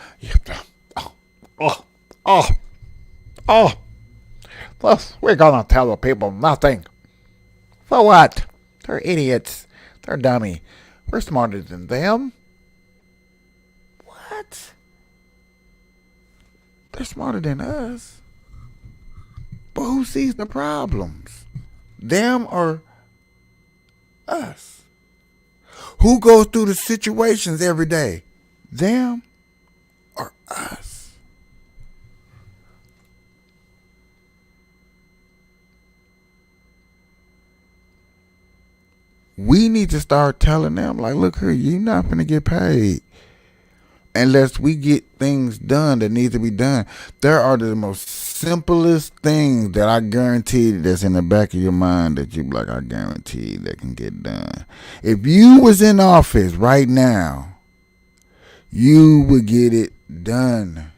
we're gonna tell the people nothing. For what? They're idiots. They're dummy. We're smarter than them. What? They're smarter than us. But who sees the problems? Them or us? Who goes through the situations every day? Them or us? We need to start telling them, like, look here, you're not going to get paid unless we get things done that need to be done. There are the most simplest things that I guarantee that's in the back of your mind that you be like, I guarantee that can get done. If you was in office right now, you would get it done.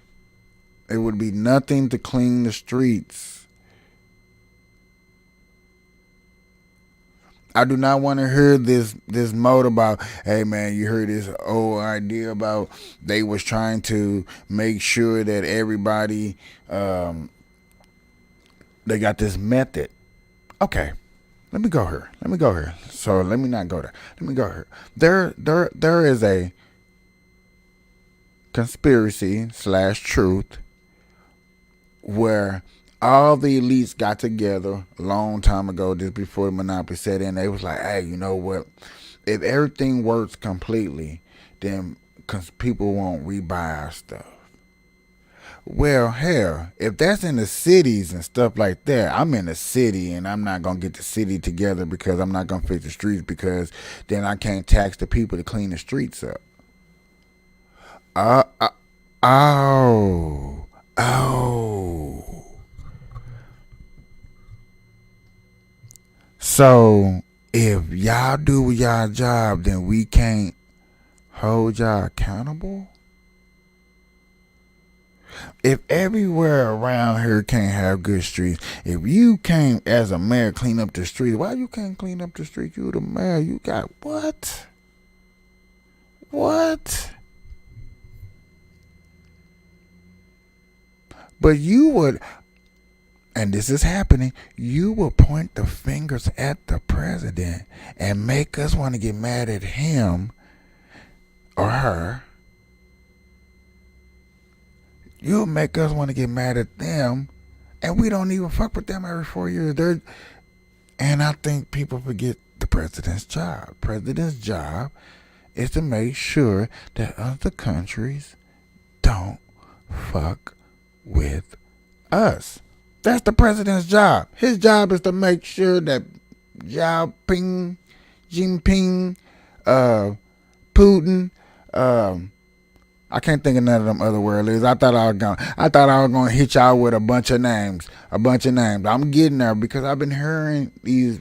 It would be nothing to clean the streets. I do not want to hear this mode about, hey man, you heard this old idea about they was trying to make sure that everybody, they got this method. Okay, let me go here. So let me not go there. Let me go here. There is a conspiracy / truth where all the elites got together a long time ago, just before the monopoly set in. They was like, hey, you know what? If everything works completely, then people won't rebuy our stuff. Well, hell, if that's in the cities and stuff like that, I'm in the city and I'm not going to get the city together because I'm not going to fix the streets because then I can't tax the people to clean the streets up. Uh, uh, oh, oh. So if y'all do y'all job, then we can't hold y'all accountable? If everywhere around here can't have good streets, if you can't, as a mayor, clean up the streets, why you can't clean up the streets? You the mayor. You got what? What? But you would, and this is happening, you will point the fingers at the president and make us want to get mad at him or her. You'll make us want to get mad at them, and we don't even fuck with them every 4 years. And I think people forget the president's job. President's job is to make sure that other countries don't fuck with us. That's the president's job. His job is to make sure that Jinping, Putin, I can't think of none of them other words. I thought I was gonna hit y'all with a bunch of names. I'm getting there because I've been hearing these.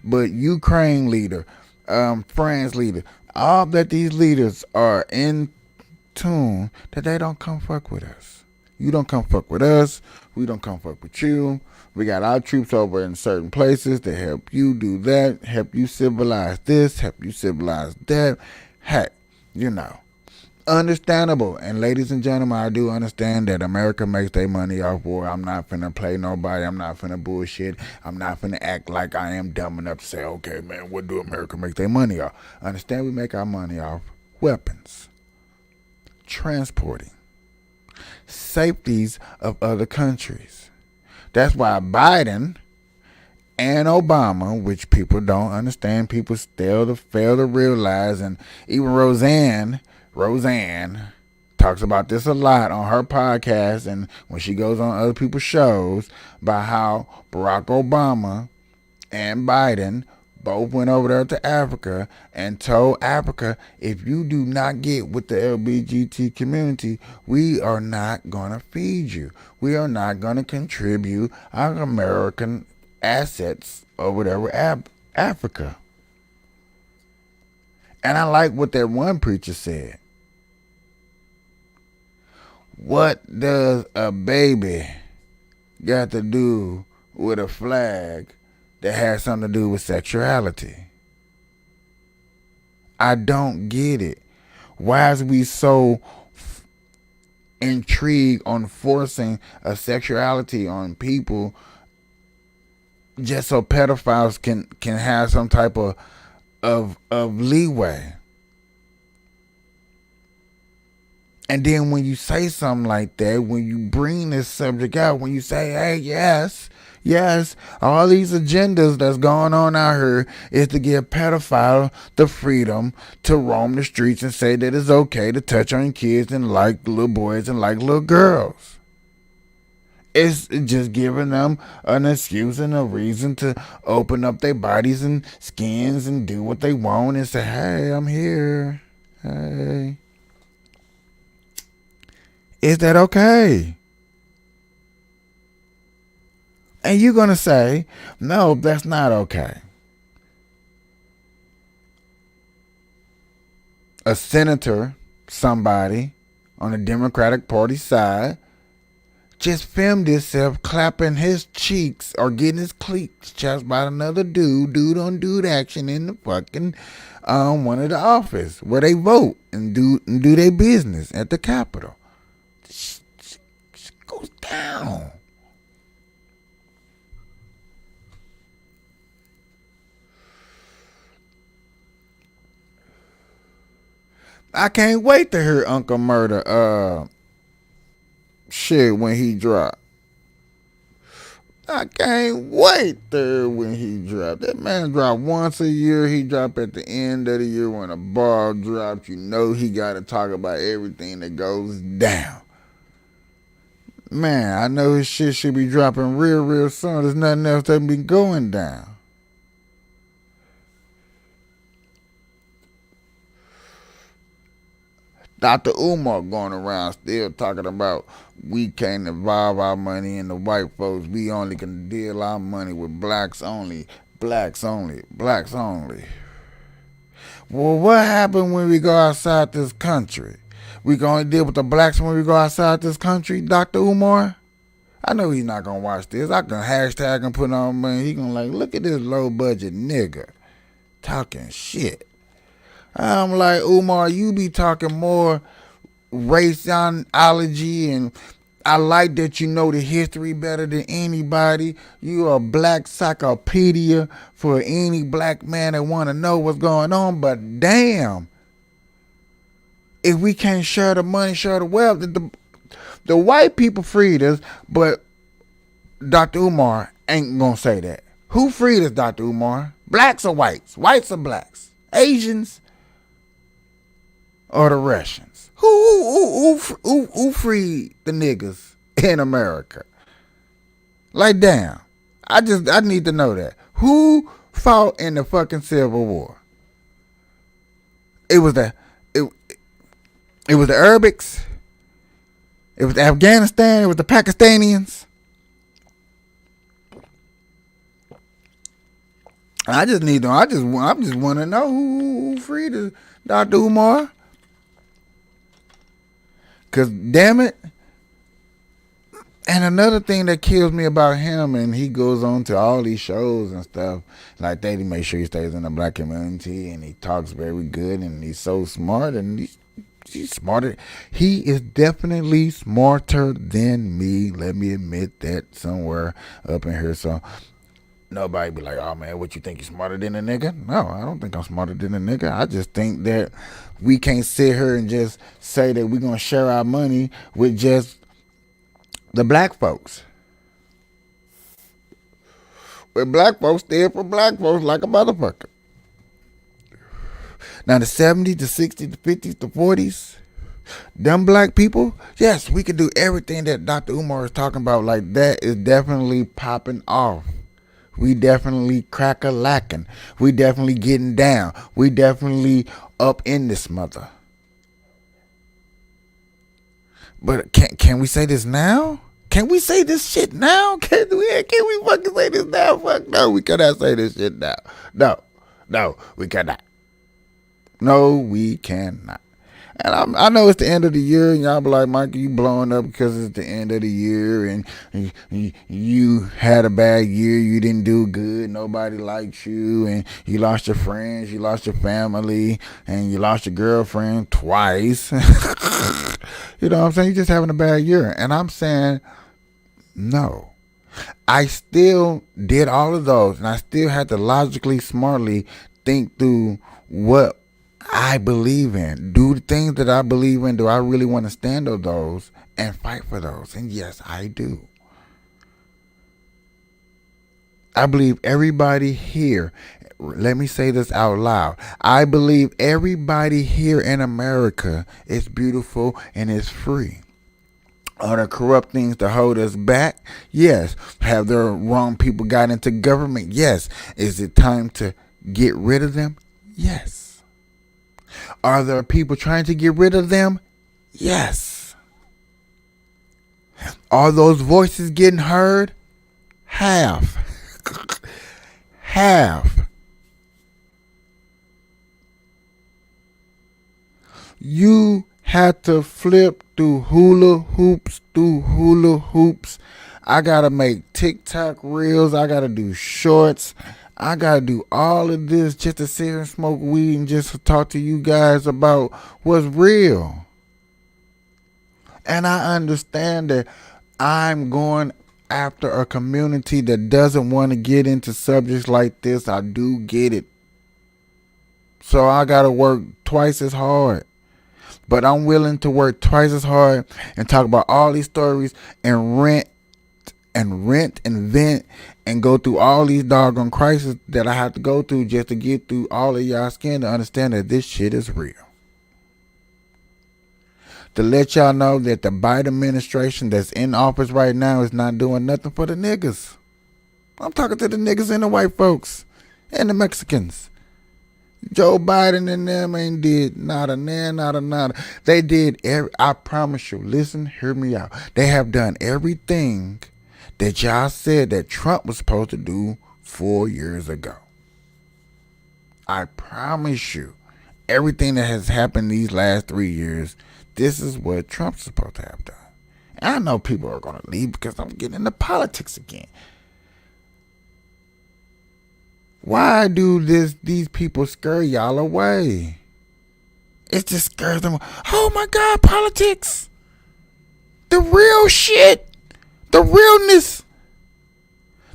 But Ukraine leader, France leader, all that these leaders are in tune that they don't come fuck with us. You don't come fuck with us. We don't come fuck with you. We got our troops over in certain places to help you do that, help you civilize this, help you civilize that. Heck, understandable. And ladies and gentlemen, I do understand that America makes their money off war. I'm not finna play nobody. I'm not finna bullshit. I'm not finna act like I am dumb enough to say, okay, man, what do America make their money off? Understand we make our money off weapons, transporting, safeties of other countries. That's why Biden and Obama, which people don't understand, people still fail to realize, and even Roseanne talks about this a lot on her podcast and when she goes on other people's shows about how Barack Obama and Biden both went over there to Africa and told Africa, if you do not get with the LGBT community, we are not going to feed you. We are not going to contribute our American assets over there with Africa. And I like what that one preacher said. What does a baby got to do with a flag that has something to do with sexuality? I don't get it. Why is we so intrigued on forcing a sexuality on people just so pedophiles can have some type of leeway? And then when you say something like that, when you bring this subject out, when you say, hey, yes, all these agendas that's going on out here is to give pedophiles the freedom to roam the streets and say that it's okay to touch on kids and like little boys and like little girls. It's just giving them an excuse and a reason to open up their bodies and skins and do what they want and say, hey, I'm here. Hey. Is that okay? And you're going to say, no, that's not okay. A senator, somebody on the Democratic Party side, just filmed himself clapping his cheeks or getting his cleats chopped by another dude on dude action in the fucking one of the office where they vote and do their business at the Capitol. Goes down. I can't wait to hear Uncle Murder shit when he drop. I can't wait to hear when he drop. That man drop once a year. He drop at the end of the year when a ball drops. You know he got to talk about everything that goes down. Man, I know his shit should be dropping real soon. There's nothing else that be going down. Dr. Umar going around still talking about we can't involve our money in the white folks. We only can deal our money with blacks only. Blacks only. Blacks only. Well, what happened when we go outside this country? We gonna deal with the blacks when we go outside this country, Dr. Umar? I know he's not gonna watch this. I can hashtag and put on money. He gonna like, look at this low budget nigga talking shit. I'm like, Umar, you be talking more raceology, and I like that you know the history better than anybody. You are a black encyclopedia for any black man that want to know what's going on. But damn, if we can't share the money, share the wealth, the white people freed us, but Dr. Umar ain't gonna say that. Who freed us, Dr. Umar? Blacks or whites? Whites or blacks? Asians or the Russians? Who freed the niggas in America? Like, damn. I need to know that. Who fought in the fucking Civil War? It was the Arabics. It was Afghanistan. It was the Pakistanians. I just want to know who freed us, Dr. Umar. Cause damn it. And another thing that kills me about him, and he goes on to all these shows and stuff like that. He makes sure he stays in the black community, and he talks very good, and he's so smart, and he's smarter. He is definitely smarter than me. Let me admit that somewhere up in here. So nobody be like, oh man, what you think you smarter than a nigga? No, I don't think I'm smarter than a nigga. I just think that we can't sit here and just say that we're gonna share our money with just the black folks. With black folks still for black folks like a motherfucker. Now the 70s, the 60s, the 50s, the 40s, them black people, yes, we can do everything that Dr. Umar is talking about. Like, that is definitely popping off. We definitely crack-a-lacking. We definitely getting down. We definitely up in this mother. But can we say this now? Can we say this shit now? Can we fucking say this now? Fuck no, we cannot say this shit now. No, we cannot. No, we cannot. And I know it's the end of the year, and y'all be like, Michael, you blowing up because it's the end of the year, and you had a bad year, you didn't do good, nobody likes you, and you lost your friends, you lost your family, and you lost your girlfriend twice. You know what I'm saying? You're just having a bad year. And I'm saying, no. I still did all of those, and I still had to logically, smartly think through what I believe in. Do the things that I believe in, do I really want to stand on those and fight for those? And yes, I do. I believe everybody here, let me say this out loud, I believe everybody here in America is beautiful and is free. Are there corrupt things to hold us back? Yes. Have the wrong people got into government? Yes. Is it time to get rid of them? Yes. Are there people trying to get rid of them? Yes. Are those voices getting heard? Half. Half. You had to flip through hula hoops. I gotta make TikTok reels. I gotta do shorts. I gotta do all of this just to sit here and smoke weed and just to talk to you guys about what's real. And I understand that I'm going after a community that doesn't want to get into subjects like this. I do get it. So I gotta work twice as hard. But I'm willing to work twice as hard and talk about all these stories and rent and vent and go through all these doggone crises that I have to go through just to get through all of y'all skin to understand that this shit is real. to let y'all know that the Biden administration that's in office right now is not doing nothing for the niggas. I'm talking to the niggas and the white folks and the Mexicans. Joe Biden and them ain't did nada. They did I promise you, listen, hear me out. They have done everything that y'all said that Trump was supposed to do 4 years ago. I promise you, everything that has happened these last 3 years, this is what Trump's supposed to have done. And I know people are going to leave because I'm getting into politics again. Why do these people scare y'all away? It just scares them. Oh my God, politics. The real shit. The realness.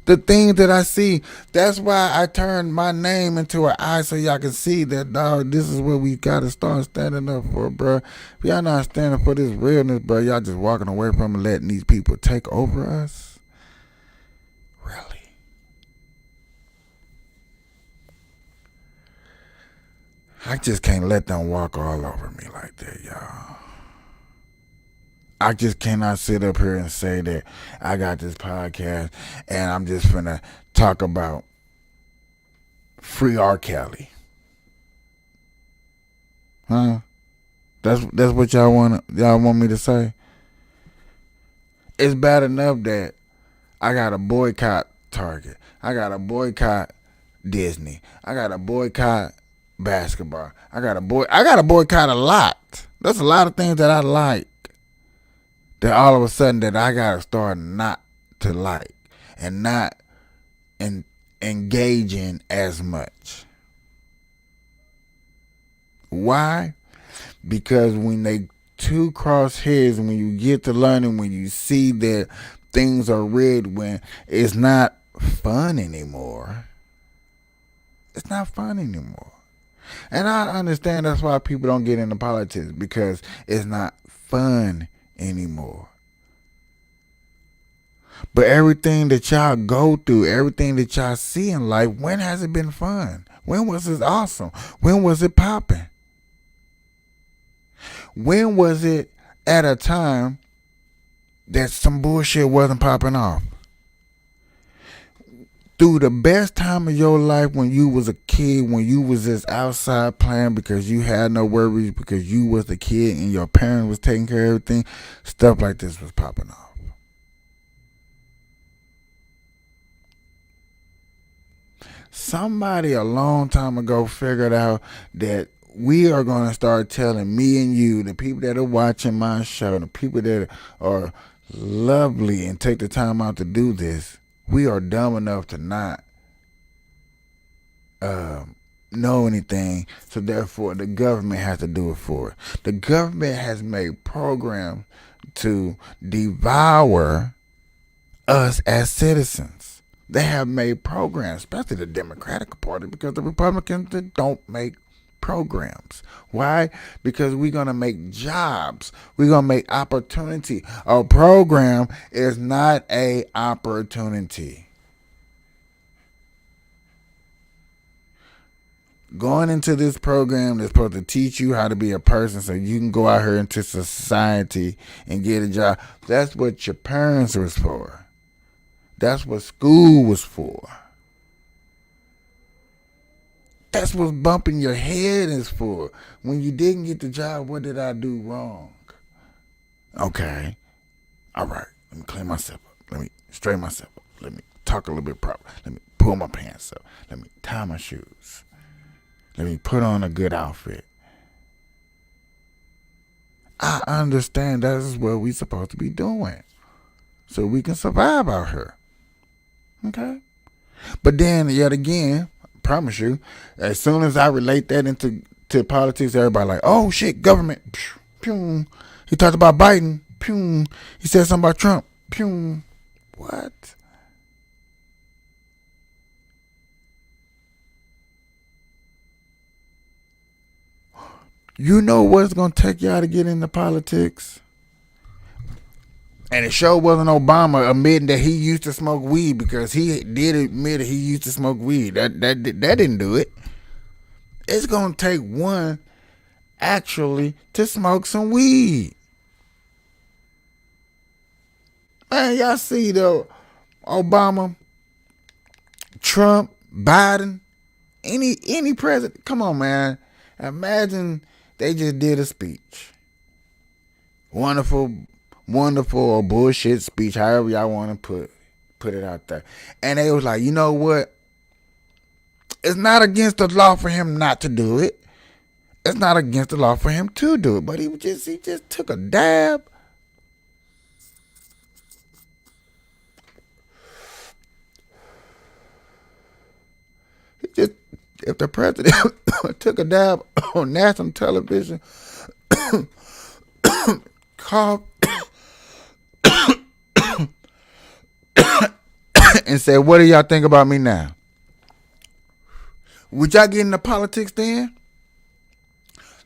The things that I see. That's why I turned my name into an eye so y'all can see that, dog, this is what we got to start standing up for, bro. If y'all not standing for this realness, bro, y'all just walking away from and letting these people take over us. Really? I just can't let them walk all over me like that, y'all. I just cannot sit up here and say that I got this podcast and I'm just finna talk about free R. Kelly. Huh? That's what y'all want me to say? It's bad enough that I gotta boycott Target. I gotta boycott Disney. I gotta boycott basketball. I gotta boycott a lot. There's a lot of things that I like that all of a sudden that I gotta start not to like and not engaging as much. Why? Because when they two cross heads, when you get to learning, when you see that things are rigged, when it's not fun anymore. It's not fun anymore. And I understand that's why people don't get into politics, because it's not fun anymore. But everything that y'all go through, everything that y'all see in life, when has it been fun? When was it awesome? When was it popping? When was it at a time that some bullshit wasn't popping off? Through the best time of your life, when you was a kid, when you was just outside playing because you had no worries, because you was the kid and your parents was taking care of everything, stuff like this was popping off. Somebody a long time ago figured out that we are going to start telling me and you, the people that are watching my show, the people that are lovely and take the time out to do this, we are dumb enough to not know anything, so therefore the government has to do it for it. The government has made programs to devour us as citizens. They have made programs, especially the Democratic Party, because the Republicans don't make programs. Why? Because we're going to make jobs. We're going to make opportunity. A program is not a opportunity. Going into this program that's supposed to teach you how to be a person so you can go out here into society and get a job. That's what your parents was for. That's what school was for. That's what bumping your head is for. When you didn't get the job, what did I do wrong? Okay. All right. Let me clean myself up. Let me straighten myself up. Let me talk a little bit proper. Let me pull my pants up. Let me tie my shoes. Let me put on a good outfit. I understand that is what we're supposed to be doing, so we can survive out here. Okay? But then, yet again, I promise you, as soon as I relate that into politics, everybody like, oh shit, government. Pew, pew. He talked about Biden. Pew. He said something about Trump. Pew. What? You know what's going to take y'all to get into politics? And it sure wasn't Obama admitting that he used to smoke weed, because he did admit that he used to smoke weed. That didn't do it. It's going to take one actually to smoke some weed. Man, y'all see the Obama, Trump, Biden, any president. Come on, man. Imagine they just did a speech. Wonderful, wonderful or bullshit speech, however y'all want to put it out there. And they was like, you know what? It's not against the law for him not to do it. It's not against the law for him to do it. But he just took a dab. If the president took a dab on national television, coughed, and said, "What do y'all think about me now?" Would y'all get into politics then?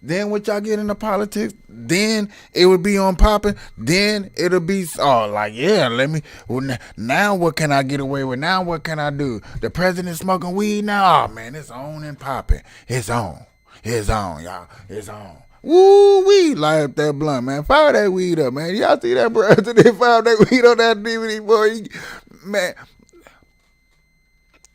Then would y'all get into politics? Then it would be on popping. Then it'll be like, yeah, now what can I get away with? Now what can I do? The president smoking weed now? Oh man, it's on and popping. It's on. It's on, y'all. It's on. Woo wee, light up that blunt, man. Fire that weed up, man. Y'all see that president fire that weed on that DVD, boy? Man,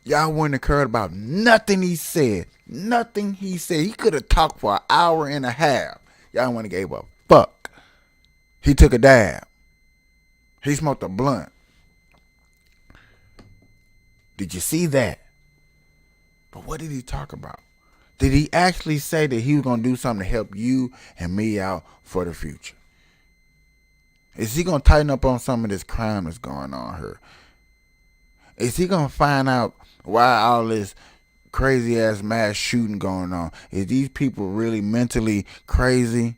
y'all wouldn't have cared about nothing he said. Nothing he said. He could have talked for an hour and a half. Y'all wouldn't have gave a fuck. He took a dab. He smoked a blunt. Did you see that? But what did he talk about? Did he actually say that he was going to do something to help you and me out for the future? Is he going to tighten up on some of this crime that's going on here? Is he going to find out why all this crazy ass mass shooting going on? Is these people really mentally crazy?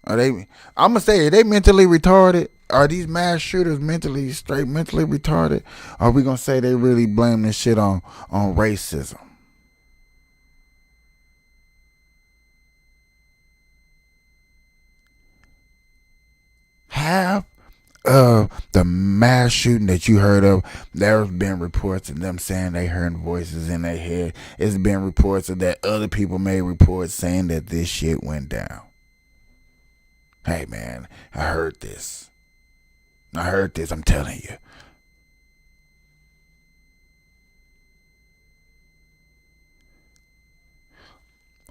Are they mentally retarded? Are these mass shooters mentally retarded? Or are we gonna say they really blame this shit on racism? Half of the mass shooting that you heard of, there's been reports of them saying they heard voices in their head. It's been reports of that other people made reports saying that this shit went down. Hey man, I heard this, I'm telling you.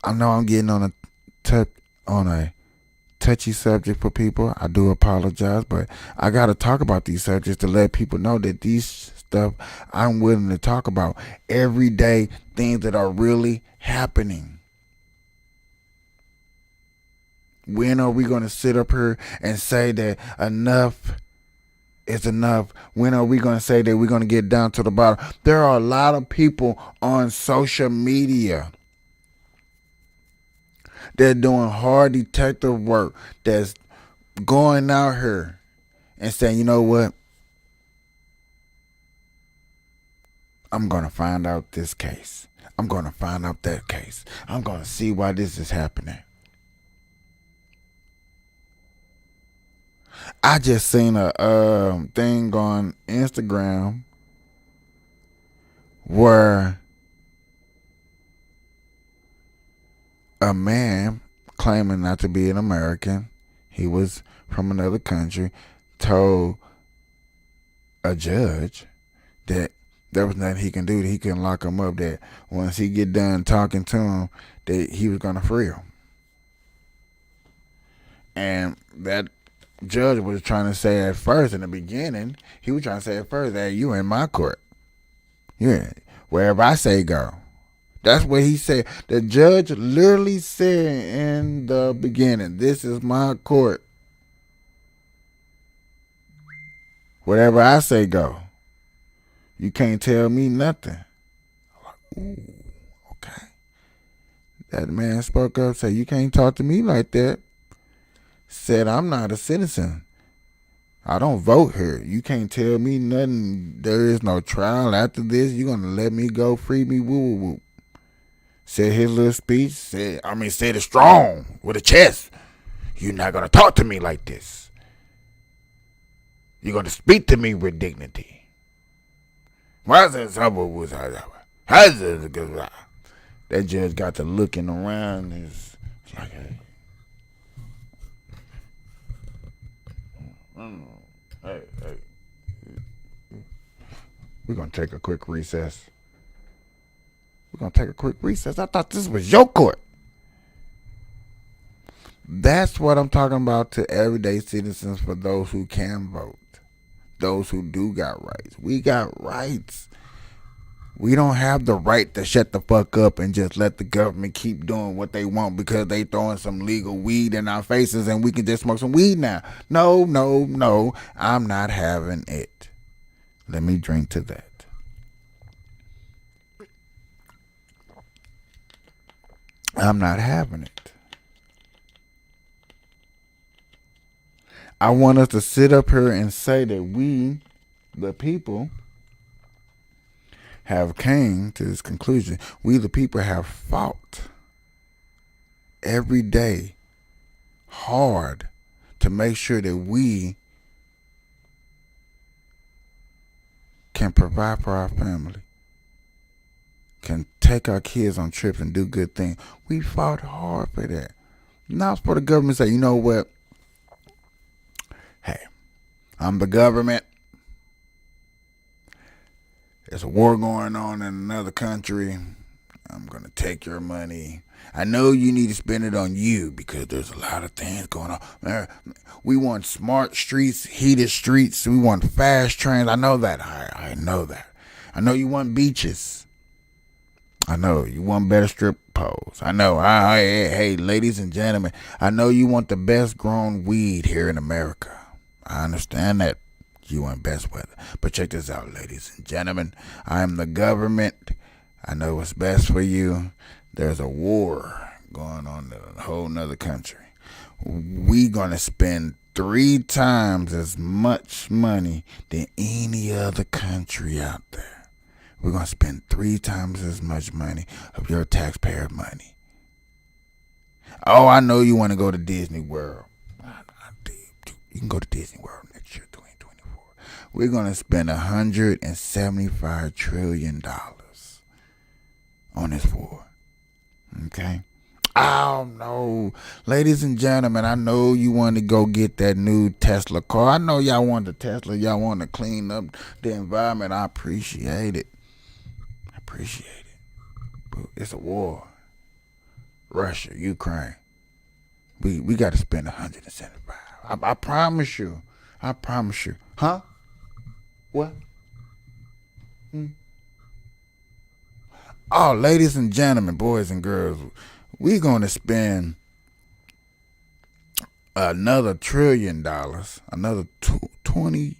I know I'm getting on a touchy subject for people. I do apologize, but I got to talk about these subjects to let people know that these stuff I'm willing to talk about. Everyday things that are really happening. When are we going to sit up here and say that enough is enough? When are we going to say that we're going to get down to the bottom? There are a lot of people on social media they're doing hard detective work, that's going out here and saying, you know what? I'm going to find out this case. I'm going to find out that case. I'm going to see why this is happening. I just seen a thing on Instagram where a man claiming not to be an American, he was from another country, told a judge that there was nothing he can do, that he couldn't lock him up, that once he get done talking to him, that he was going to free him. And that judge was trying to say at first, in the beginning, he was trying to say at first, that you in my court. Wherever I say go. That's what he said. The judge literally said in the beginning, this is my court. Whatever I say go. You can't tell me nothing. I'm like, ooh, okay. That man spoke up, said, you can't talk to me like that. Said, I'm not a citizen. I don't vote here. You can't tell me nothing. There is no trial after this. You're going to let me go, free me, woo, woo, woo. Said his little speech, said it strong, with a chest. You're not going to talk to me like this. You're going to speak to me with dignity. That judge got to looking around. It's like, hey. Hey, hey. We're gonna take a quick recess. I thought this was your court. That's what I'm talking about to everyday citizens, for those who can vote. Those who do got rights. We got rights. We don't have the right to shut the fuck up and just let the government keep doing what they want because they throwing some legal weed in our faces and we can just smoke some weed now. No, no, no. I'm not having it. Let me drink to that. I'm not having it. I want us to sit up here and say that we, the people, have came to this conclusion. We, the people, have fought every day hard to make sure that we can provide for our family, can take our kids on trips and do good things. We fought hard for that. Now it's for the government to say, you know what? Hey, I'm the government. There's a war going on in another country. I'm going to take your money. I know you need to spend it on you because there's a lot of things going on. We want smart streets, heated streets. We want fast trains. I know that. I know that. I know you want beaches. I know you want better strip poles. I know. Hey, ladies and gentlemen, I know you want the best grown weed here in America. I understand that you want best weather. But check this out, ladies and gentlemen. I am the government. I know what's best for you. There's a war going on in a whole nother country. We gonna spend 3 times as much money than any other country out there. We're gonna spend 3 times as much money of your taxpayer money. Oh, I know you want to go to Disney World. You can go to Disney World next year, 2024. We're gonna spend $175 trillion on this war. Okay? Oh no. Ladies and gentlemen, I know you want to go get that new Tesla car. I know y'all want the Tesla. Y'all want to clean up the environment. I appreciate it. But it's a war. Russia, Ukraine. We got to spend 175. I promise you. Huh? What? Oh, ladies and gentlemen, boys and girls, we're going to spend another $1 trillion, another $20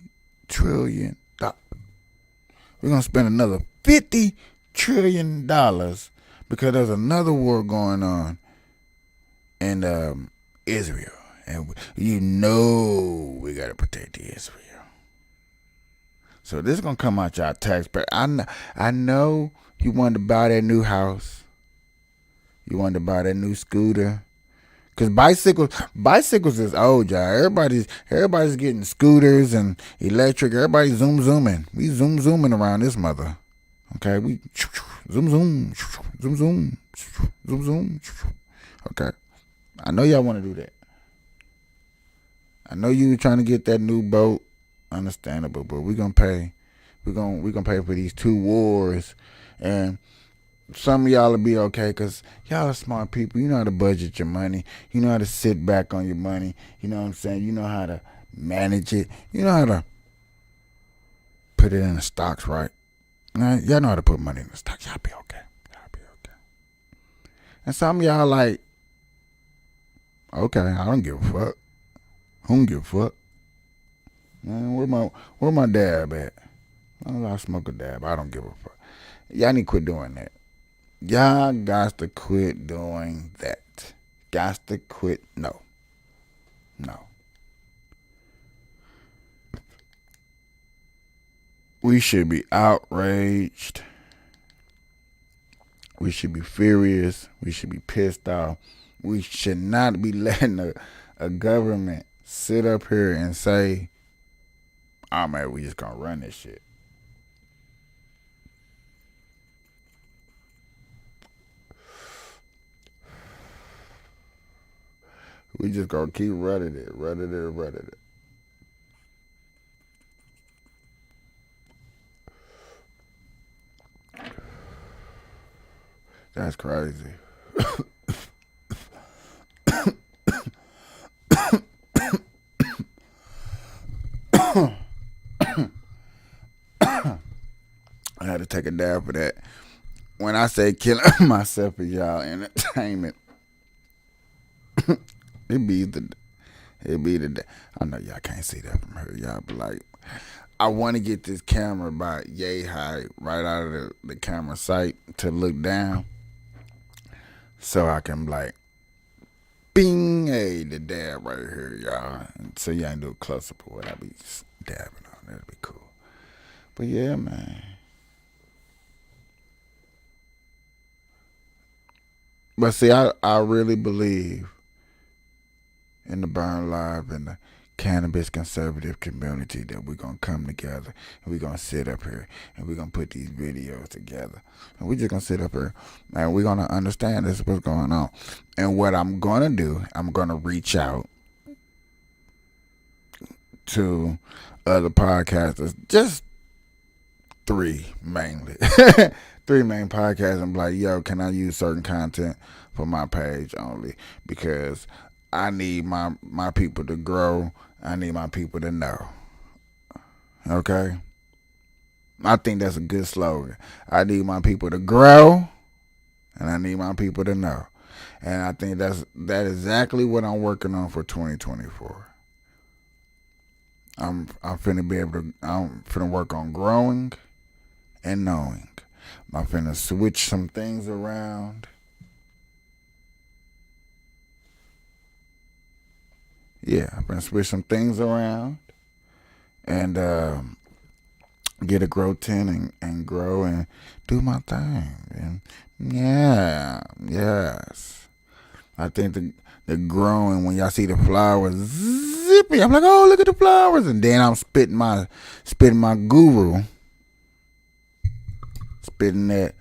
trillion. We're going to spend another $50 trillion because there's another war going on in Israel. And you know we got to protect Israel. So this is going to come out your taxpayer. I know you wanted to buy that new house. You wanted to buy that new scooter. Because bicycles is old, y'all. Everybody's getting scooters and electric. Everybody's zooming. We zooming around this mother. Okay, we zoom. Okay, I know y'all want to do that. I know you were trying to get that new boat. Understandable, but we're gonna pay. We're gonna pay for these 2 wars, and some of y'all will be okay because y'all are smart people. You know how to budget your money. You know how to sit back on your money. You know what I'm saying? You know how to manage it. You know how to put it in the stocks, right? Y'all know how to put money in the stocks. Y'all be okay. And some of y'all like, okay, I don't give a fuck. I don't give a fuck. Man, where my dab at? I smoke a dab. I don't give a fuck. Y'all need to quit doing that. Y'all got to quit doing that. Got to quit. No. We should be outraged. We should be furious. We should be pissed off. We should not be letting a government sit up here and say, oh man, we just gonna run this shit. We just gonna keep running it. That's crazy. I had to take a dab for that. When I say killing myself for y'all entertainment, it be the I know y'all can't see that from her, y'all, but like I want to get this camera by yay high right out of the camera sight to look down, so I can like bing, hey, the dab right here, y'all. And so y'all ain't do a close up of what I be dabbing on. That'd be cool. But yeah, man. But see, I really believe in the Burn Live and the cannabis conservative community that we're going to come together and we're going to sit up here and we're going to put these videos together. And we're just going to sit up here and we're going to understand this is what's going on. And what I'm going to do, I'm going to reach out to other podcasters, just three mainly. Three main podcasts and be like, yo, can I use certain content for my page only? Because I need my people to grow. I need my people to know. Okay? I think that's a good slogan. I need my people to grow and I need my people to know. And I think that is exactly what I'm working on for 2024. I'm finna work on growing and knowing. I'm finna switch some things around. Yeah, I'm finna switch some things around and get a grow tent and grow and do my thing. And yes. I think the growing, when y'all see the flowers zippy, I'm like, oh, look at the flowers. And then I'm spitting my guru. Spitting that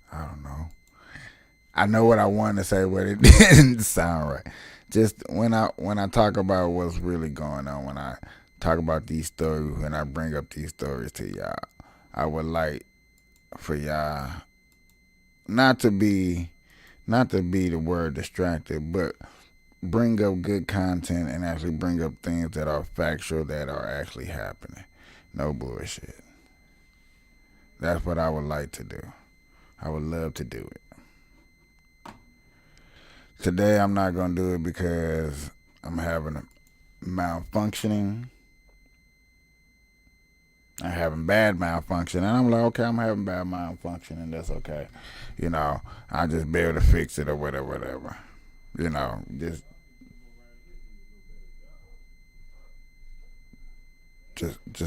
I don't know. I know what I wanted to say, but it didn't sound right. Just when I talk about what's really going on, when I talk about these stories, when I bring up these stories to y'all, I would like for y'all not to be the word distracted, but bring up good content and actually bring up things that are factual, that are actually happening. No bullshit. That's what I would like to do. I would love to do it. Today I'm not going to do it because I'm having a malfunctioning. I'm having bad malfunction. And I'm like, okay, I'm having bad malfunction and that's okay. You know, I'll just be able to fix it or whatever. You know, just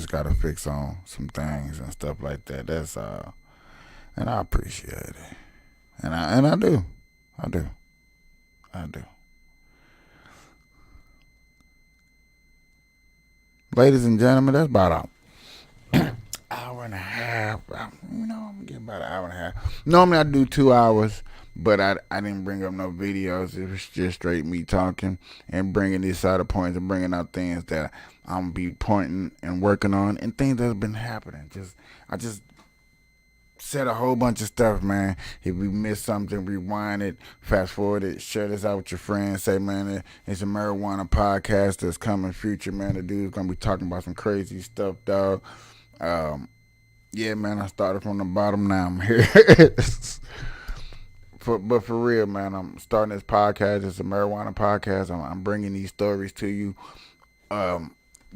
gotta fix on some things and stuff like that. That's all. And I appreciate it. And I do. Ladies and gentlemen, that's about an hour and a half. I'm gonna get about an hour and a half. Normally I do 2 hours, but I didn't bring up no videos. It was just straight me talking and bringing these side of points and bringing out things that I'm gonna be pointing and working on and things that's been happening. I just said a whole bunch of stuff, man. If we missed something, rewind it, fast forward it, share this out with your friends. Say, man, it's a marijuana podcast that's coming future, man. The dude's gonna be talking about some crazy stuff, dog. Yeah, man, I started from the bottom, now I'm here. But for real, man, I'm starting this podcast. It's a marijuana podcast. I'm bringing these stories to you,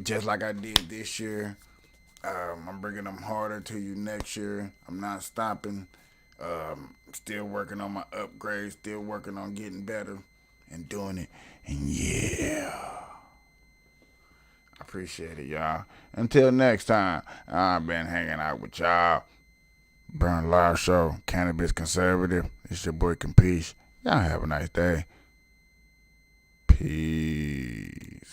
just like I did this year. I'm bringing them harder to you next year. I'm not stopping. Still working on my upgrades. Still working on getting better and doing it. And yeah, I appreciate it, y'all. Until next time, I've been hanging out with y'all. Burn Live Show, Cannabis Conservative. It's your boy Capiche. Y'all have a nice day. Peace.